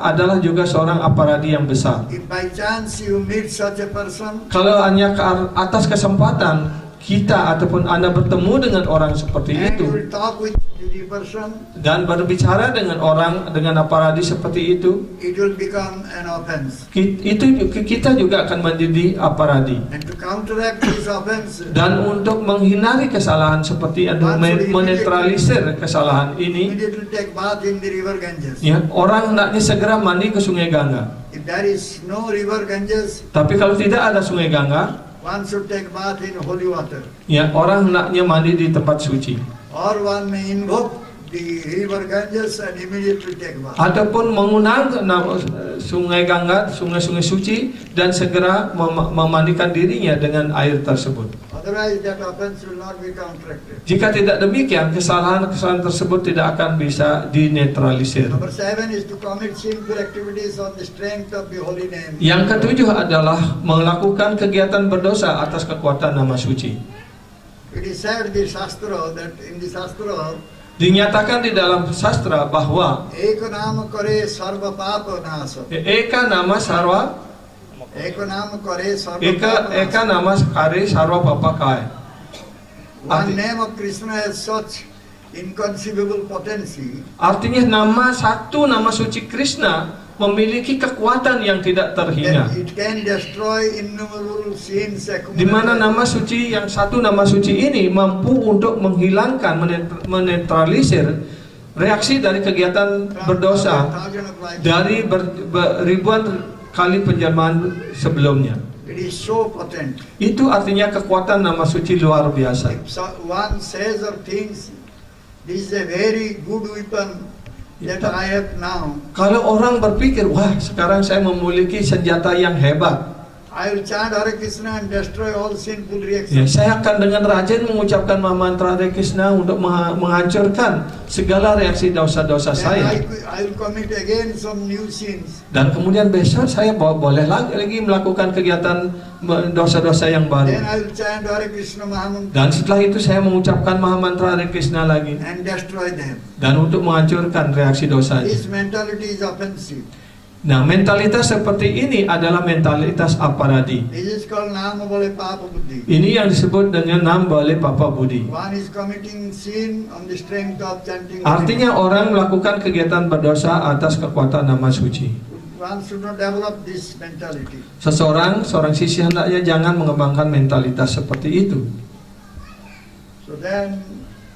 Speaker 2: adalah juga seorang aparadi yang besar.
Speaker 3: If by chance you meet such a person,
Speaker 2: Kalau hanya atas kesempatan kita ataupun Anda bertemu dengan orang seperti
Speaker 3: and you
Speaker 2: itu
Speaker 3: will talk with the person,
Speaker 2: dan berbicara dengan orang dengan aparadi seperti itu,
Speaker 3: it will become an offense.
Speaker 2: kita juga akan menjadi aparadi.
Speaker 3: And to counteract this offense,
Speaker 2: Dan untuk menghindari kesalahan seperti itu, menetralisir kesalahan ini,
Speaker 3: immediately take bath in the river Ganges.
Speaker 2: ya, orang hendaknya segera mandi ke Sungai Gangga.
Speaker 3: If there is no river Ganges,
Speaker 2: Tapi kalau tidak ada Sungai Gangga,
Speaker 3: one should take bath in holy water.
Speaker 2: ya, orang hendaknya mandi di tempat suci.
Speaker 3: Or one may invoke the river Ganges and immediately take bath.
Speaker 2: Ataupun mengundang Sungai Gangga, sungai-sungai suci, dan segera memandikan dirinya dengan air tersebut.
Speaker 3: Otherwise that offense will not be counteracted.
Speaker 2: Jika tidak demikian, kesalahan-kesalahan tersebut tidak akan bisa dinetralisir.
Speaker 3: Number 7 is to commit sinful activities on the strength of the holy name.
Speaker 2: Yang ketujuh adalah melakukan kegiatan berdosa atas kekuatan nama suci.
Speaker 3: It is said in the Shastra,
Speaker 2: Dinyatakan di dalam sastra bahwa
Speaker 3: Eka nama kare sarva papa nasa.
Speaker 2: Eka nama sarwa
Speaker 3: Eka nama kare sarva
Speaker 2: Eka
Speaker 3: papa nasa.
Speaker 2: nama kare sarwa papakai.
Speaker 3: One name of Krishna has such inconceivable potency
Speaker 2: Artinya satu nama suci Krishna memiliki kekuatan yang tidak terhingga.
Speaker 3: that it can destroy innumerable sins
Speaker 2: Di mana
Speaker 3: accumulated.
Speaker 2: nama suci yang satu nama suci ini mampu untuk menghilangkan, menetralisir reaksi dari kegiatan berdosa dari ribuan kali penjelmaan sebelumnya.
Speaker 3: It is so potent.
Speaker 2: Itu artinya kekuatan nama suci luar biasa.
Speaker 3: If one says or thinks, this is a very good weapon that I have now,
Speaker 2: Kalau orang berpikir, wah sekarang saya memiliki senjata yang hebat,
Speaker 3: I will chant Hare Krishna and destroy all sinful
Speaker 2: ya,
Speaker 3: reactions.
Speaker 2: saya akan dengan rajin mengucapkan mantra Hare Krishna untuk menghancurkan segala reaksi dosa-dosa
Speaker 3: Then
Speaker 2: saya.
Speaker 3: I will commit again some new sins.
Speaker 2: Dan kemudian besok saya boleh lagi melakukan kegiatan dosa-dosa yang baru.
Speaker 3: Then I will chant Hare Krishna Mahamantra
Speaker 2: Dan setelah itu saya mengucapkan mantra Hare Krishna lagi
Speaker 3: and destroy them.
Speaker 2: dan untuk menghancurkan reaksi dosa.
Speaker 3: This mentality is offensive.
Speaker 2: Nah, mentalitas seperti ini adalah mentalitas aparadi.
Speaker 3: This is called Nama Bole Papa Buddhi.
Speaker 2: Ini yang disebut dengan nam bale papa budi.
Speaker 3: One is committing sin on the strength of chanting.
Speaker 2: Artinya orang melakukan kegiatan berdosa atas kekuatan nama suci.
Speaker 3: One should not develop this mentality.
Speaker 2: Seorang sisi hendaknya jangan mengembangkan mentalitas seperti itu.
Speaker 3: So then,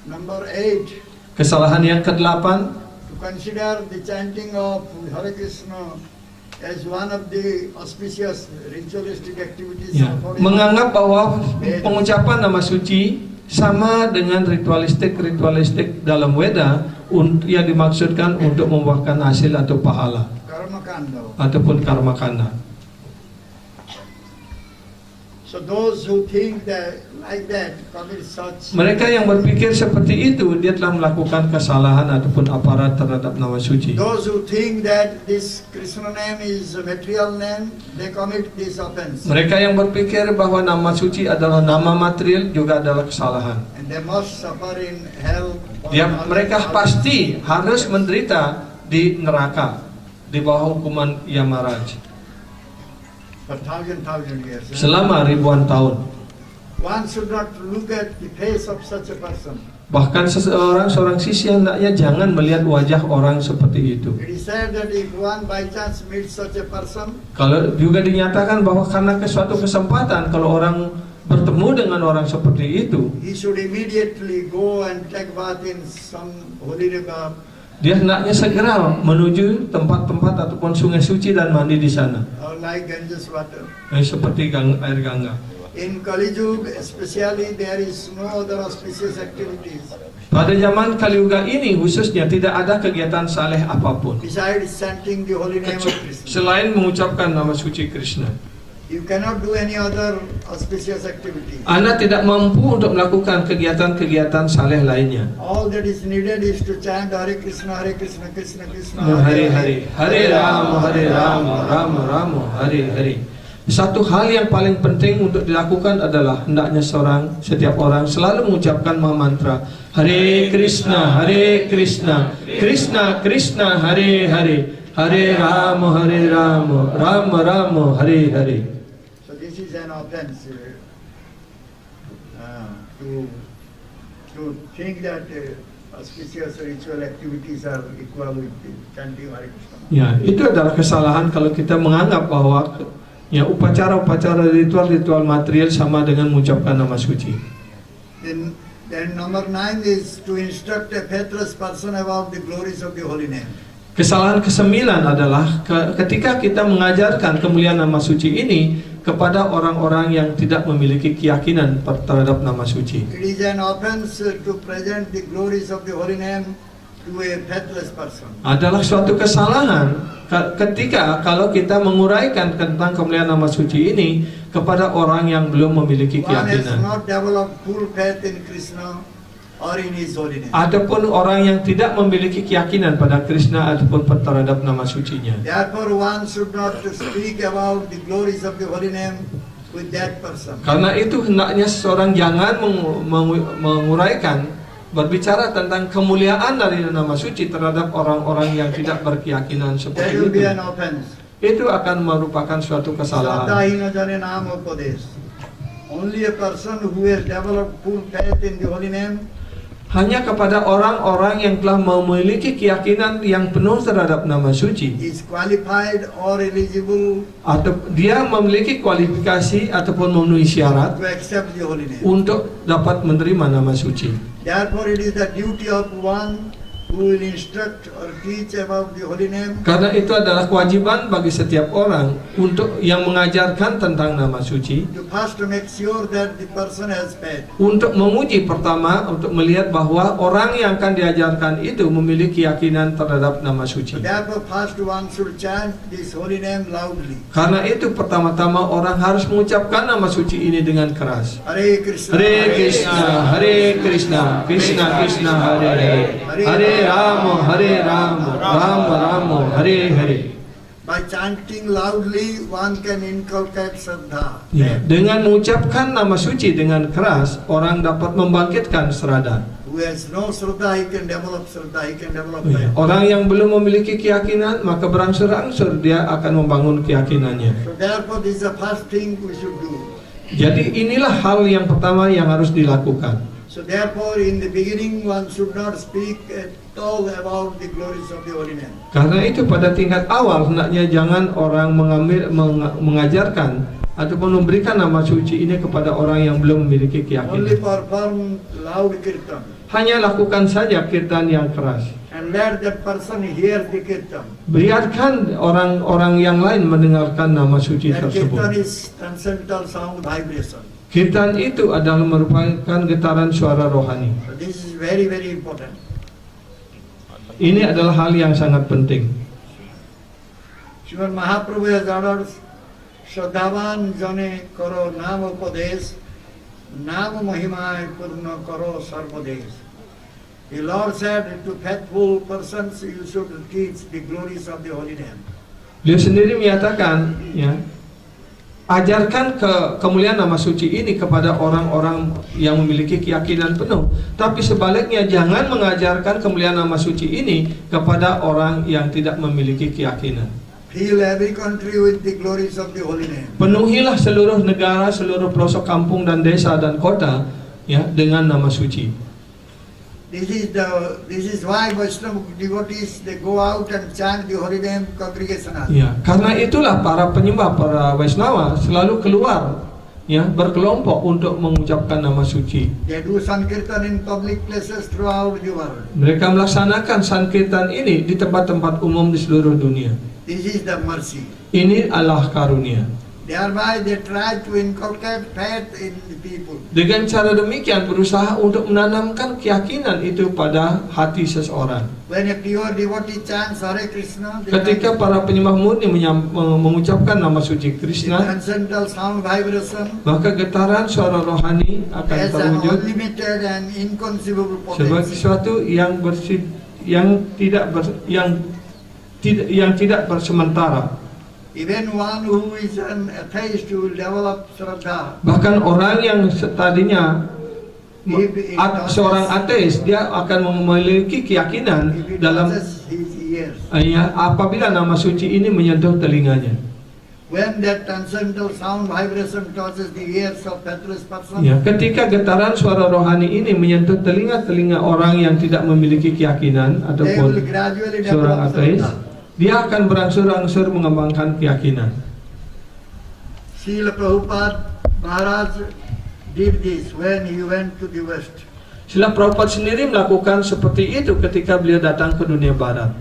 Speaker 3: number 8,
Speaker 2: Kesalahan yang ke-8,
Speaker 3: to consider the chanting of Hare Krishna as one of the auspicious ritualistic activities
Speaker 2: ya,
Speaker 3: of Hare
Speaker 2: menganggap bahwa pengucapan nama suci sama dengan ritualistik dalam Weda yang dimaksudkan untuk membuahkan hasil atau pahala
Speaker 3: Karma Kanda.
Speaker 2: ataupun karma kanda.
Speaker 3: So those who think that like that commit such.
Speaker 2: Mereka yang berpikir seperti itu, dia telah melakukan kesalahan ataupun aparat terhadap nama suci.
Speaker 3: Those who think that this Krishna name is a material name, they commit this offense.
Speaker 2: Mereka yang berpikir bahwa nama suci adalah nama material juga adalah kesalahan.
Speaker 3: And they must suffer in hell.
Speaker 2: Mereka pasti harus menderita di neraka di bawah hukuman Yamaraj
Speaker 3: For thousand years.
Speaker 2: selama ribuan tahun.
Speaker 3: One should not look at the face of such a person.
Speaker 2: Bahkan seorang sisi hendaknya jangan melihat wajah orang seperti itu.
Speaker 3: It is said that if one by chance meets such a person,
Speaker 2: Kalau juga dinyatakan bahwa karena suatu kesempatan kalau orang bertemu dengan orang seperti itu,
Speaker 3: he should immediately go and take bath in some holy river.
Speaker 2: dia hendaknya segera menuju tempat-tempat ataupun sungai suci dan mandi di sana.
Speaker 3: Or like Ganges water.
Speaker 2: Seperti air Gangga.
Speaker 3: In Kali Yuga especially, there is no other auspicious activities
Speaker 2: Pada zaman Kaliuga ini khususnya tidak ada kegiatan saleh apapun
Speaker 3: besides chanting the holy name of Krishna.
Speaker 2: selain mengucapkan nama suci Krishna.
Speaker 3: You cannot do any other auspicious activity.
Speaker 2: Anda tidak mampu untuk melakukan kegiatan-kegiatan saleh lainnya.
Speaker 3: All that is needed is to chant Hare Krishna, Krishna Krishna,
Speaker 2: Hari-hari, Hare Rama, Rama Rama, Hari-hari. Satu hal yang paling penting untuk dilakukan adalah hendaknya setiap orang selalu mengucapkan mantra Hare Krishna, Krishna Krishna, Hare Hare, Hare Rama, Rama Rama, Hare Hare.
Speaker 3: So this is an offense to think that auspicious ritual activities are equal with the chanting Hare Krishna.
Speaker 2: Ya, itu adalah kesalahan kalau kita menganggap bahwa ya upacara-upacara ritual material sama dengan mengucapkan nama suci.
Speaker 3: Then number 9 is to instruct a faithless person about the glories of the holy name.
Speaker 2: Kesalahan ke-9 adalah ketika kita mengajarkan kemuliaan nama suci ini kepada orang-orang yang tidak memiliki keyakinan terhadap nama suci.
Speaker 3: It is an offense to present the glories of the holy name to a faithless person.
Speaker 2: Adalah suatu kesalahan ketika kalau kita menguraikan tentang kemuliaan nama suci ini kepada orang yang belum memiliki
Speaker 3: One has
Speaker 2: keyakinan.
Speaker 3: not developed full faith in Krishna or in his holy name.
Speaker 2: Ataupun orang yang tidak memiliki keyakinan pada Krishna ataupun terhadap nama sucinya.
Speaker 3: Therefore, one should not speak about the glories of the holy name with that person.
Speaker 2: Karena itu hendaknya seseorang jangan menguraikan, berbicara tentang kemuliaan dari nama suci terhadap orang-orang yang tidak berkeyakinan
Speaker 3: That
Speaker 2: seperti
Speaker 3: will be
Speaker 2: itu.
Speaker 3: an offense.
Speaker 2: Itu akan merupakan suatu kesalahan.
Speaker 3: Sadhahina jane nama upadesh. Only a person who has developed full faith in the holy name
Speaker 2: Hanya kepada orang-orang yang telah memiliki keyakinan yang penuh terhadap nama suci,
Speaker 3: is qualified or eligible
Speaker 2: atau dia memiliki kualifikasi ataupun memenuhi syarat
Speaker 3: to accept the holy name.
Speaker 2: untuk dapat menerima nama suci.
Speaker 3: Therefore, it is the duty of one who will instruct or teach about the holy name
Speaker 2: Karena itu adalah kewajiban bagi setiap orang untuk yang mengajarkan tentang nama suci,
Speaker 3: to first make sure that the person has faith.
Speaker 2: untuk menguji pertama, untuk melihat bahwa orang yang akan diajarkan itu memiliki keyakinan terhadap nama suci.
Speaker 3: Therefore, first one should chant this holy name loudly.
Speaker 2: Karena itu pertama-tama orang harus mengucapkan nama suci ini dengan keras.
Speaker 3: Hare Krishna,
Speaker 2: Hare Krishna, Hare Krishna, Krishna Krishna, Hare Hare, Hare Rama, Rama Rama, Hare Hare.
Speaker 3: By chanting loudly, one can inculcate Shraddha.
Speaker 2: Ya, dengan mengucapkan nama suci dengan keras, orang dapat membangkitkan serada.
Speaker 3: Who has no Shraddha, he can develop Shraddha, he can develop
Speaker 2: Ya,
Speaker 3: that.
Speaker 2: orang yang belum memiliki keyakinan, maka berangsur-angsur dia akan membangun keyakinannya.
Speaker 3: So therefore, this is the first thing we should do.
Speaker 2: Jadi inilah hal yang pertama yang harus dilakukan.
Speaker 3: So therefore, in the beginning, one should not speak at all about the glories of the Holy Name.
Speaker 2: Karena itu pada tingkat awal hendaknya jangan orang mengajarkan ataupun memberikan nama suci ini kepada orang yang belum memiliki
Speaker 3: Only
Speaker 2: keyakinan.
Speaker 3: perform loud kirtan.
Speaker 2: Hanya lakukan saja kirtan yang keras.
Speaker 3: And let that person hear the kirtan.
Speaker 2: Biarkan orang-orang yang lain mendengarkan nama suci
Speaker 3: That kirtan
Speaker 2: tersebut.
Speaker 3: is transcendental sound vibration.
Speaker 2: Kirtan itu adalah merupakan getaran suara rohani.
Speaker 3: So this is very, very important.
Speaker 2: Ini adalah hal yang sangat penting.
Speaker 3: Srimad Mahaprabhu has ordered, Shraddhavan jane karo nam upadesh, nam mahimay purna karo sarvadesh. The Lord said to faithful persons, you should teach the glories of the Holy Name.
Speaker 2: Beliau sendiri menyatakan, ya, ajarkan kemuliaan nama suci ini kepada orang-orang yang memiliki keyakinan penuh. Tapi sebaliknya jangan mengajarkan kemuliaan nama suci ini kepada orang yang tidak memiliki keyakinan.
Speaker 3: Fill every country with the glories of the Holy Name.
Speaker 2: Penuhilah seluruh negara, seluruh pelosok kampung dan desa dan kota, ya, dengan nama suci.
Speaker 3: This is why Vaishnava devotees, they go out and chant the Holy Name congregationally.
Speaker 2: Ya, karena itulah para penyembah, para Vaishnava selalu keluar, ya, berkelompok untuk mengucapkan nama suci.
Speaker 3: They do Sankirtan in public places throughout the world.
Speaker 2: Mereka melaksanakan sankirtan ini di tempat-tempat umum di seluruh dunia.
Speaker 3: This is the mercy.
Speaker 2: Ini adalah karunia.
Speaker 3: Thereby they try to inculcate faith in the people.
Speaker 2: Dengan cara demikian berusaha untuk menanamkan keyakinan itu pada hati seseorang.
Speaker 3: When a pure devotee chants Hare Krishna, the
Speaker 2: Ketika para penyembah murni mengucapkan nama suci Krishna,
Speaker 3: transcendental sound vibration
Speaker 2: maka getaran suara rohani akan
Speaker 3: has an
Speaker 2: terwujud
Speaker 3: unlimited and inconceivable
Speaker 2: sebagai
Speaker 3: potency.
Speaker 2: sesuatu yang tidak bersementara.
Speaker 3: Even one who is an atheist will develop Shraddha.
Speaker 2: Bahkan orang yang tadinya seorang ateis, dia akan memiliki keyakinan
Speaker 3: If it
Speaker 2: dalam
Speaker 3: touches his ears.
Speaker 2: apabila nama suci ini menyentuh telinganya.
Speaker 3: When that transcendental sound vibration touches the ears of faithless person,
Speaker 2: Ya, ketika getaran suara rohani ini menyentuh telinga-telinga orang yang tidak memiliki keyakinan
Speaker 3: they
Speaker 2: ataupun
Speaker 3: will gradually
Speaker 2: seorang
Speaker 3: develop
Speaker 2: ateis,
Speaker 3: Shraddha.
Speaker 2: dia akan berangsur-angsur mengembangkan keyakinan.
Speaker 3: Srila Prabhupada Maharaj did this when he went to the West.
Speaker 2: Srila Prabhupada sendiri melakukan seperti itu ketika beliau datang ke dunia barat.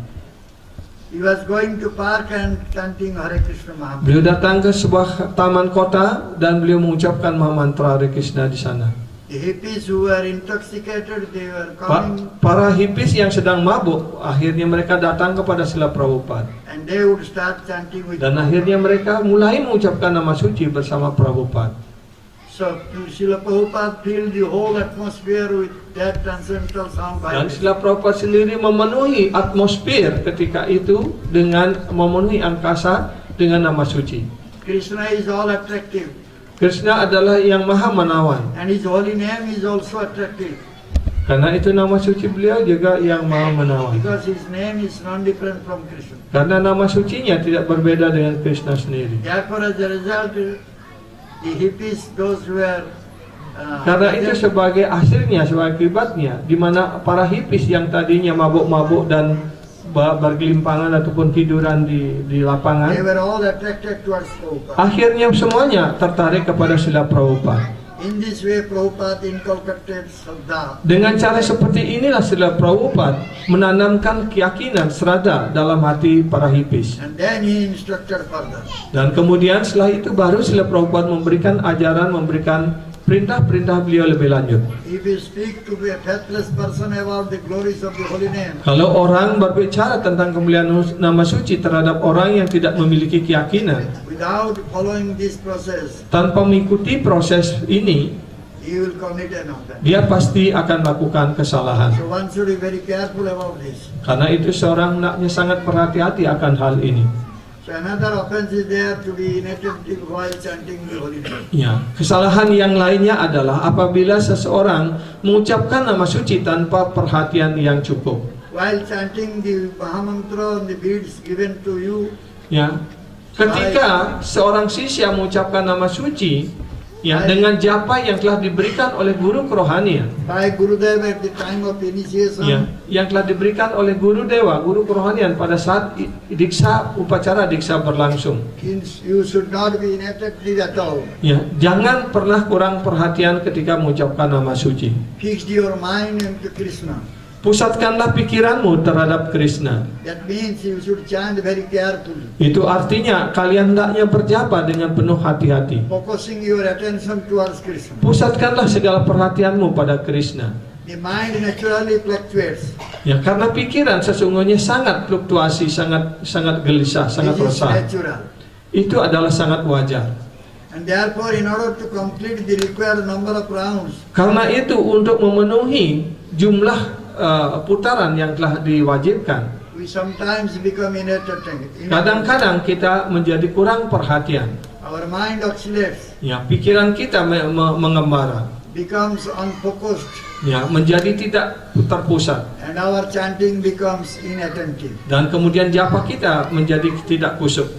Speaker 3: He was going to park and chanting Hare Krishna Mahamantra.
Speaker 2: Beliau datang ke sebuah taman kota dan beliau mengucapkan mantra Hare Krishna di sana.
Speaker 3: The hippies who were intoxicated, they were coming
Speaker 2: Para hipis yang sedang mabuk, akhirnya mereka datang kepada Srila Prabhupada.
Speaker 3: and they would start chanting with
Speaker 2: Dan akhirnya mereka mulai mengucapkan nama suci bersama Prabhupada.
Speaker 3: So Srila Prabhupada filled the whole atmosphere with that transcendental sound
Speaker 2: Dan
Speaker 3: vibration.
Speaker 2: Srila Prabhupada sendiri memenuhi atmosfer ketika itu dengan memenuhi angkasa dengan nama suci.
Speaker 3: Krishna is all attractive
Speaker 2: Krishna adalah yang maha menawan.
Speaker 3: and his holy name is also attractive
Speaker 2: Karena itu nama suci beliau juga yang maha menawan.
Speaker 3: because his name is non-different from Krishna.
Speaker 2: Karena nama sucinya tidak berbeda dengan Krishna sendiri.
Speaker 3: Therefore, as a result, the hippies, those who were
Speaker 2: Karena itu sebagai hasilnya, sebagai akibatnya, di mana para hipis yang tadinya mabuk-mabuk dan bergelimpangan ataupun tiduran di lapangan,
Speaker 3: they were all attracted towards Prabhupada.
Speaker 2: akhirnya semuanya tertarik kepada Srila Prabhupada.
Speaker 3: In this way, Prabhupada inculcated Shraddha.
Speaker 2: Dengan cara seperti inilah Srila Prabhupada menanamkan keyakinan Shraddha dalam hati para hipis.
Speaker 3: And then he instructed further.
Speaker 2: Dan kemudian setelah itu baru Srila Prabhupada memberikan ajaran, memberikan perintah-perintah beliau lebih lanjut.
Speaker 3: If you speak to a faithless person about the glories of the holy name,
Speaker 2: Kalau orang berbicara tentang kemuliaan nama suci terhadap orang yang tidak memiliki keyakinan,
Speaker 3: without following this process,
Speaker 2: tanpa mengikuti proses ini,
Speaker 3: he will commit an offense.
Speaker 2: dia pasti akan melakukan kesalahan.
Speaker 3: So one should be very careful about this.
Speaker 2: Karena itu seorang hendaknya sangat berhati-hati akan hal ini.
Speaker 3: So another offense is there to be inattentive while chanting the holy name.
Speaker 2: Ya, kesalahan yang lainnya adalah apabila seseorang mengucapkan nama suci tanpa perhatian yang cukup.
Speaker 3: While chanting the Mahamantra and the beads given to you,
Speaker 2: Ya, ketika seorang sisya mengucapkan nama suci, ya, dengan japa yang telah diberikan oleh guru kerohanian,
Speaker 3: by Gurudev at the time of initiation,
Speaker 2: ya, yang telah diberikan oleh guru dewa, guru kerohanian pada saat diksa, upacara diksa berlangsung.
Speaker 3: you should not be inattentive at all.
Speaker 2: Ya, jangan pernah kurang perhatian ketika mengucapkan nama suci.
Speaker 3: Fix your mind into Krishna.
Speaker 2: Pusatkanlah pikiranmu terhadap Krishna.
Speaker 3: That means you should chant very carefully,
Speaker 2: Itu artinya kalian hendaknya berjapa dengan penuh hati-hati.
Speaker 3: focusing your attention towards Krishna.
Speaker 2: Pusatkanlah segala perhatianmu pada Krishna.
Speaker 3: The mind naturally fluctuates.
Speaker 2: Ya, karena pikiran sesungguhnya sangat fluktuasi, sangat gelisah, sangat
Speaker 3: This is
Speaker 2: resah.
Speaker 3: natural.
Speaker 2: Itu adalah sangat wajar.
Speaker 3: And therefore, in order to complete the required number of rounds,
Speaker 2: Karena itu untuk memenuhi jumlah putaran yang telah diwajibkan,
Speaker 3: we sometimes become inattentive.
Speaker 2: kadang-kadang kita menjadi kurang perhatian.
Speaker 3: Our mind oscillates,
Speaker 2: Ya, pikiran kita mengembara.
Speaker 3: becomes unfocused,
Speaker 2: Ya, menjadi tidak terpusat.
Speaker 3: and our chanting becomes inattentive.
Speaker 2: Dan kemudian japa kita menjadi tidak kusuk.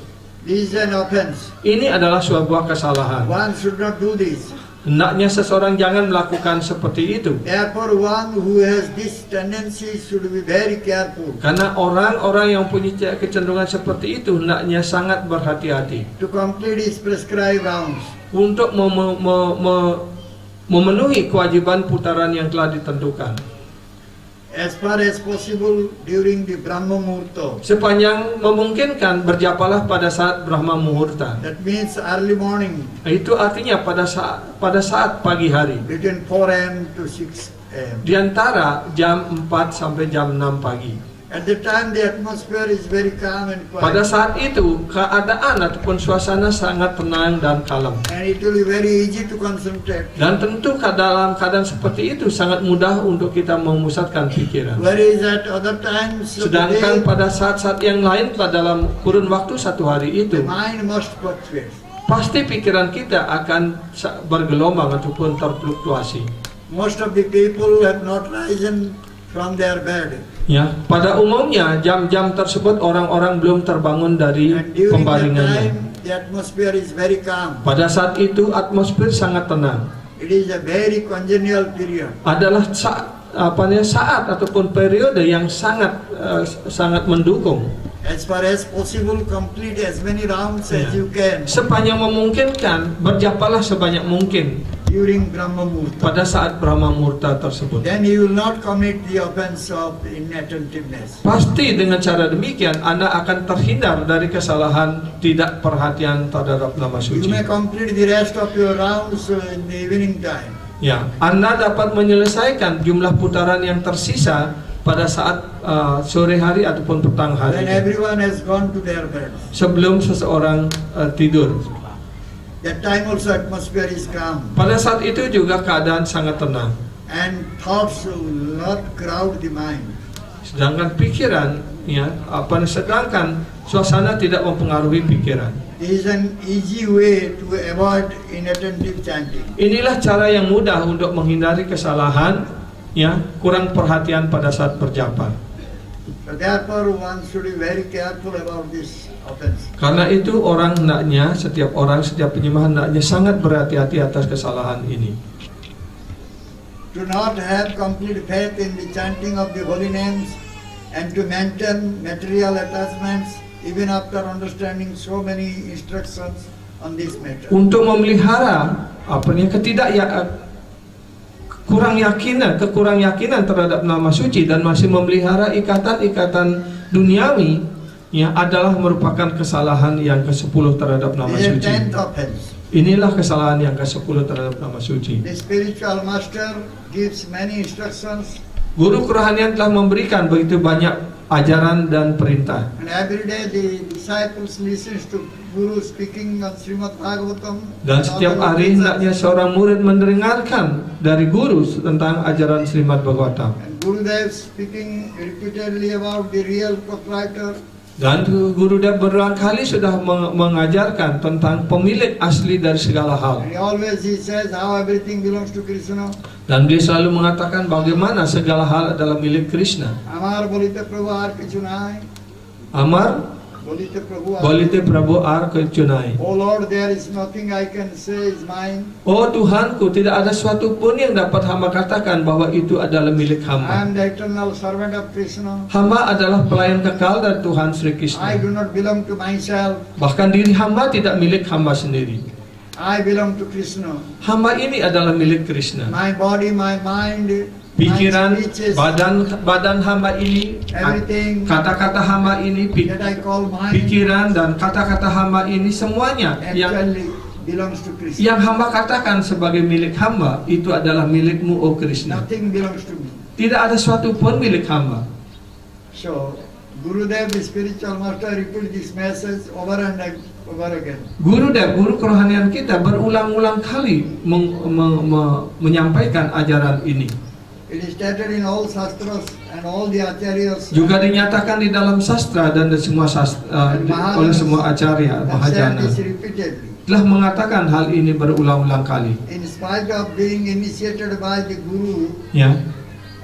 Speaker 3: This is an offense.
Speaker 2: Ini adalah sebuah kesalahan.
Speaker 3: One should not do this.
Speaker 2: Hendaknya seseorang jangan melakukan seperti itu.
Speaker 3: Therefore, one who has this tendency should be very careful
Speaker 2: Karena orang-orang yang punya kecenderungan seperti itu hendaknya sangat berhati-hati
Speaker 3: to complete his prescribed rounds.
Speaker 2: untuk memenuhi kewajiban putaran yang telah ditentukan.
Speaker 3: As far as possible during the Brahma Muhurta.
Speaker 2: Sepanjang memungkinkan berjapalah pada saat Brahma Muhurta.
Speaker 3: That means early morning,
Speaker 2: Itu artinya pada saat pagi hari.
Speaker 3: between 4 a.m. to 6 a.m.
Speaker 2: Di antara jam 4 sampai jam 6 pagi.
Speaker 3: At the time, the atmosphere is very calm and
Speaker 2: Pada
Speaker 3: quiet,
Speaker 2: saat itu keadaan ataupun suasana sangat tenang dan kalem.
Speaker 3: and it will be very easy to concentrate.
Speaker 2: Dan tentu dalam keadaan seperti itu sangat mudah untuk kita memusatkan pikiran.
Speaker 3: Whereas at other times of the
Speaker 2: Sedangkan
Speaker 3: day,
Speaker 2: pada saat-saat yang lain pada dalam kurun waktu satu hari
Speaker 3: the
Speaker 2: itu,
Speaker 3: mind must fluctuate.
Speaker 2: pasti pikiran kita akan bergelombang ataupun terfluktuasi.
Speaker 3: Most of the people have not risen from their bed.
Speaker 2: Ya, pada umumnya jam-jam tersebut orang-orang belum terbangun dari
Speaker 3: And during that
Speaker 2: pembaringannya.
Speaker 3: time, the atmosphere is very calm.
Speaker 2: Pada saat itu atmosfer sangat tenang.
Speaker 3: It is a very congenial period.
Speaker 2: Adalah saat ataupun periode yang sangat mendukung.
Speaker 3: As far as possible, complete as many rounds as you can
Speaker 2: Sepanjang memungkinkan, berjapalah sebanyak mungkin
Speaker 3: during Brahma Muhurta.
Speaker 2: pada saat Brahma Muhurta tersebut.
Speaker 3: Then you will not commit the offense of inattentiveness.
Speaker 2: Pasti dengan cara demikian Anda akan terhindar dari kesalahan tidak perhatian terhadap nama
Speaker 3: You
Speaker 2: suci.
Speaker 3: may complete the rest of your rounds in the evening time.
Speaker 2: Ya, Anda dapat menyelesaikan jumlah putaran yang tersisa pada saat sore hari ataupun petang hari
Speaker 3: When everyone has gone to their beds.
Speaker 2: sebelum seseorang tidur.
Speaker 3: That time also atmosphere is calm.
Speaker 2: Pada saat itu juga keadaan sangat tenang.
Speaker 3: And thoughts will not crowd the mind.
Speaker 2: Sedangkan pikiran, ya, sedangkan suasana tidak mempengaruhi pikiran.
Speaker 3: This is an easy way to avoid inattentive chanting.
Speaker 2: Inilah cara yang mudah untuk menghindari kesalahan, ya, kurang perhatian pada saat berjapa.
Speaker 3: So therefore, one should be very careful about this offense.
Speaker 2: Karena itu setiap penyembah hendaknya sangat berhati-hati atas kesalahan ini.
Speaker 3: To not have complete faith in the chanting of the holy names and to maintain material attachments even after understanding so many instructions on this matter.
Speaker 2: Untuk memelihara kekurang yakinan terhadap nama suci dan masih memelihara ikatan-ikatan duniawi, ya, adalah merupakan kesalahan yang ke-10 terhadap nama
Speaker 3: This is
Speaker 2: suci.
Speaker 3: 10th offense.
Speaker 2: Inilah kesalahan yang ke-10 terhadap nama suci.
Speaker 3: The spiritual master gives many instructions,
Speaker 2: Guru kerohanian telah memberikan begitu banyak ajaran dan perintah.
Speaker 3: and every day the disciples listens to Guru speaking on Srimad Bhagavatam.
Speaker 2: Dan setiap hari hendaknya seorang murid mendengarkan dari guru tentang ajaran Srimad Bhagavatam.
Speaker 3: And Gurudev speaking repeatedly about the real proprietor
Speaker 2: Dan Gurudev berulang kali sudah mengajarkan tentang pemilik asli dari segala hal.
Speaker 3: And he says how everything belongs to Krishna.
Speaker 2: Dan dia selalu mengatakan bagaimana segala hal adalah milik Krishna.
Speaker 3: Amar bolite Prabhu ar kichu nai.
Speaker 2: Amar
Speaker 3: Bolite Prabhu ar.
Speaker 2: bolite Prabhu ar kecunai.
Speaker 3: Oh Lord, there is nothing I can say is mine.
Speaker 2: Oh Tuhanku, tidak ada suatu pun yang dapat hamba katakan bahwa itu adalah milik
Speaker 3: I
Speaker 2: hamba.
Speaker 3: am the eternal servant of Krishna.
Speaker 2: Hamba adalah pelayan kekal dari Tuhan Sri
Speaker 3: I
Speaker 2: Krishna.
Speaker 3: do not belong to myself.
Speaker 2: Bahkan diri hamba tidak milik hamba sendiri.
Speaker 3: I belong to Krishna.
Speaker 2: Hamba ini adalah milik Krishna.
Speaker 3: My body, my mind,
Speaker 2: Pikiran,
Speaker 3: my speeches,
Speaker 2: badan hamba ini,
Speaker 3: everything
Speaker 2: kata-kata hamba ini,
Speaker 3: that I call mine
Speaker 2: pikiran dan kata-kata hamba ini semuanya yang
Speaker 3: actually belongs to Krishna.
Speaker 2: yang hamba katakan sebagai milik hamba itu adalah milikmu, oh Krishna.
Speaker 3: Nothing belongs to me.
Speaker 2: Tidak ada suatu pun milik hamba.
Speaker 3: So, Gurudev, the spiritual master, repeats this message over and over again.
Speaker 2: Gurudev, guru kerohanian kita berulang-ulang kali menyampaikan ajaran ini.
Speaker 3: It is stated in all sastras and all the acharyas.
Speaker 2: Juga dinyatakan di dalam sastra dan di semua oleh semua acarya
Speaker 3: have said
Speaker 2: Mahajana
Speaker 3: this repeatedly.
Speaker 2: telah mengatakan hal ini berulang-ulang kali.
Speaker 3: In spite of being initiated by the Guru,
Speaker 2: Ya,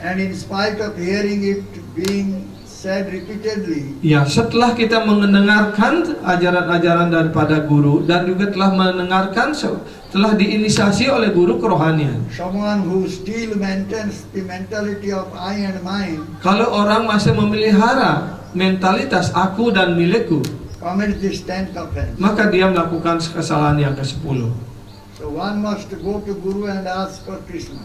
Speaker 3: and in spite of hearing it being said repeatedly,
Speaker 2: ya. Setelah kita mendengarkan ajaran-ajaran daripada guru dan juga telah mendengarkan telah diinisiasi oleh guru kerohanian.
Speaker 3: someone who still maintains the mentality of I and mine
Speaker 2: Kalau orang masih memelihara mentalitas aku dan milikku,
Speaker 3: commits this 10th offense.
Speaker 2: maka dia melakukan kesalahan yang ke-10.
Speaker 3: So one must go to Guru and ask for Krishna.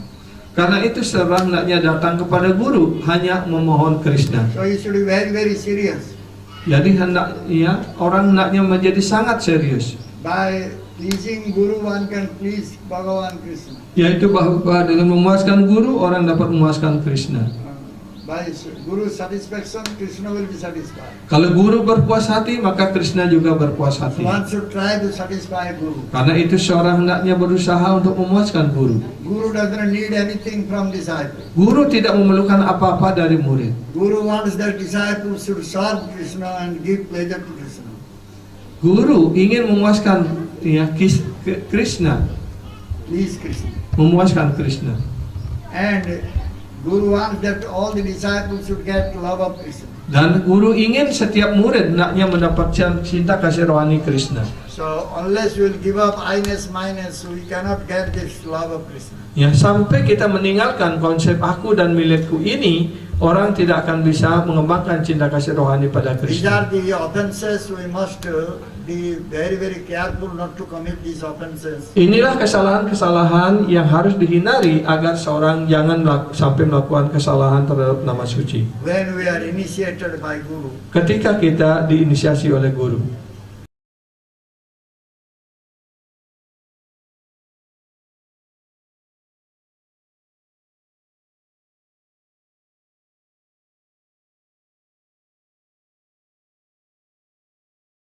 Speaker 2: Karena itu seorang hendaknya datang kepada guru hanya memohon Krishna.
Speaker 3: So you should be very, very serious.
Speaker 2: Jadi orang hendaknya menjadi sangat serius.
Speaker 3: By pleasing Guru, one can please Bhagavan Krishna.
Speaker 2: Yaitu bahwa dengan memuaskan guru, orang dapat memuaskan Krishna.
Speaker 3: By Guru's satisfaction, Krishna will be satisfied.
Speaker 2: Kalau guru berpuas hati, maka Krishna juga berpuas
Speaker 3: So
Speaker 2: hati.
Speaker 3: one should try to satisfy Guru.
Speaker 2: Karena itu seorang hendaknya berusaha untuk memuaskan guru.
Speaker 3: Guru doesn't need anything from disciple.
Speaker 2: Guru tidak memerlukan apa-apa dari murid.
Speaker 3: Guru wants that disciple should serve Krishna and give pleasure to Krishna.
Speaker 2: Guru ingin memuaskan Krishna,
Speaker 3: Please Krishna.
Speaker 2: memuaskan Krishna.
Speaker 3: And Guru wants that all the disciples should get love of Krishna.
Speaker 2: Dan guru ingin setiap murid hendaknya mendapatkan cinta kasih rohani Krishna.
Speaker 3: So unless we will give up I-ness, mine-ness, we cannot get this love of Krishna.
Speaker 2: Ya, sampai kita meninggalkan konsep aku dan milikku ini, orang tidak akan bisa mengembangkan cinta kasih rohani pada
Speaker 3: These
Speaker 2: Krishna.
Speaker 3: are the offenses we must be very, very careful not to commit these offenses.
Speaker 2: Inilah kesalahan-kesalahan yang harus dihindari agar seorang jangan sampai melakukan kesalahan terhadap nama suci.
Speaker 3: When we are initiated by Guru.
Speaker 2: Ketika kita diinisiasi oleh guru.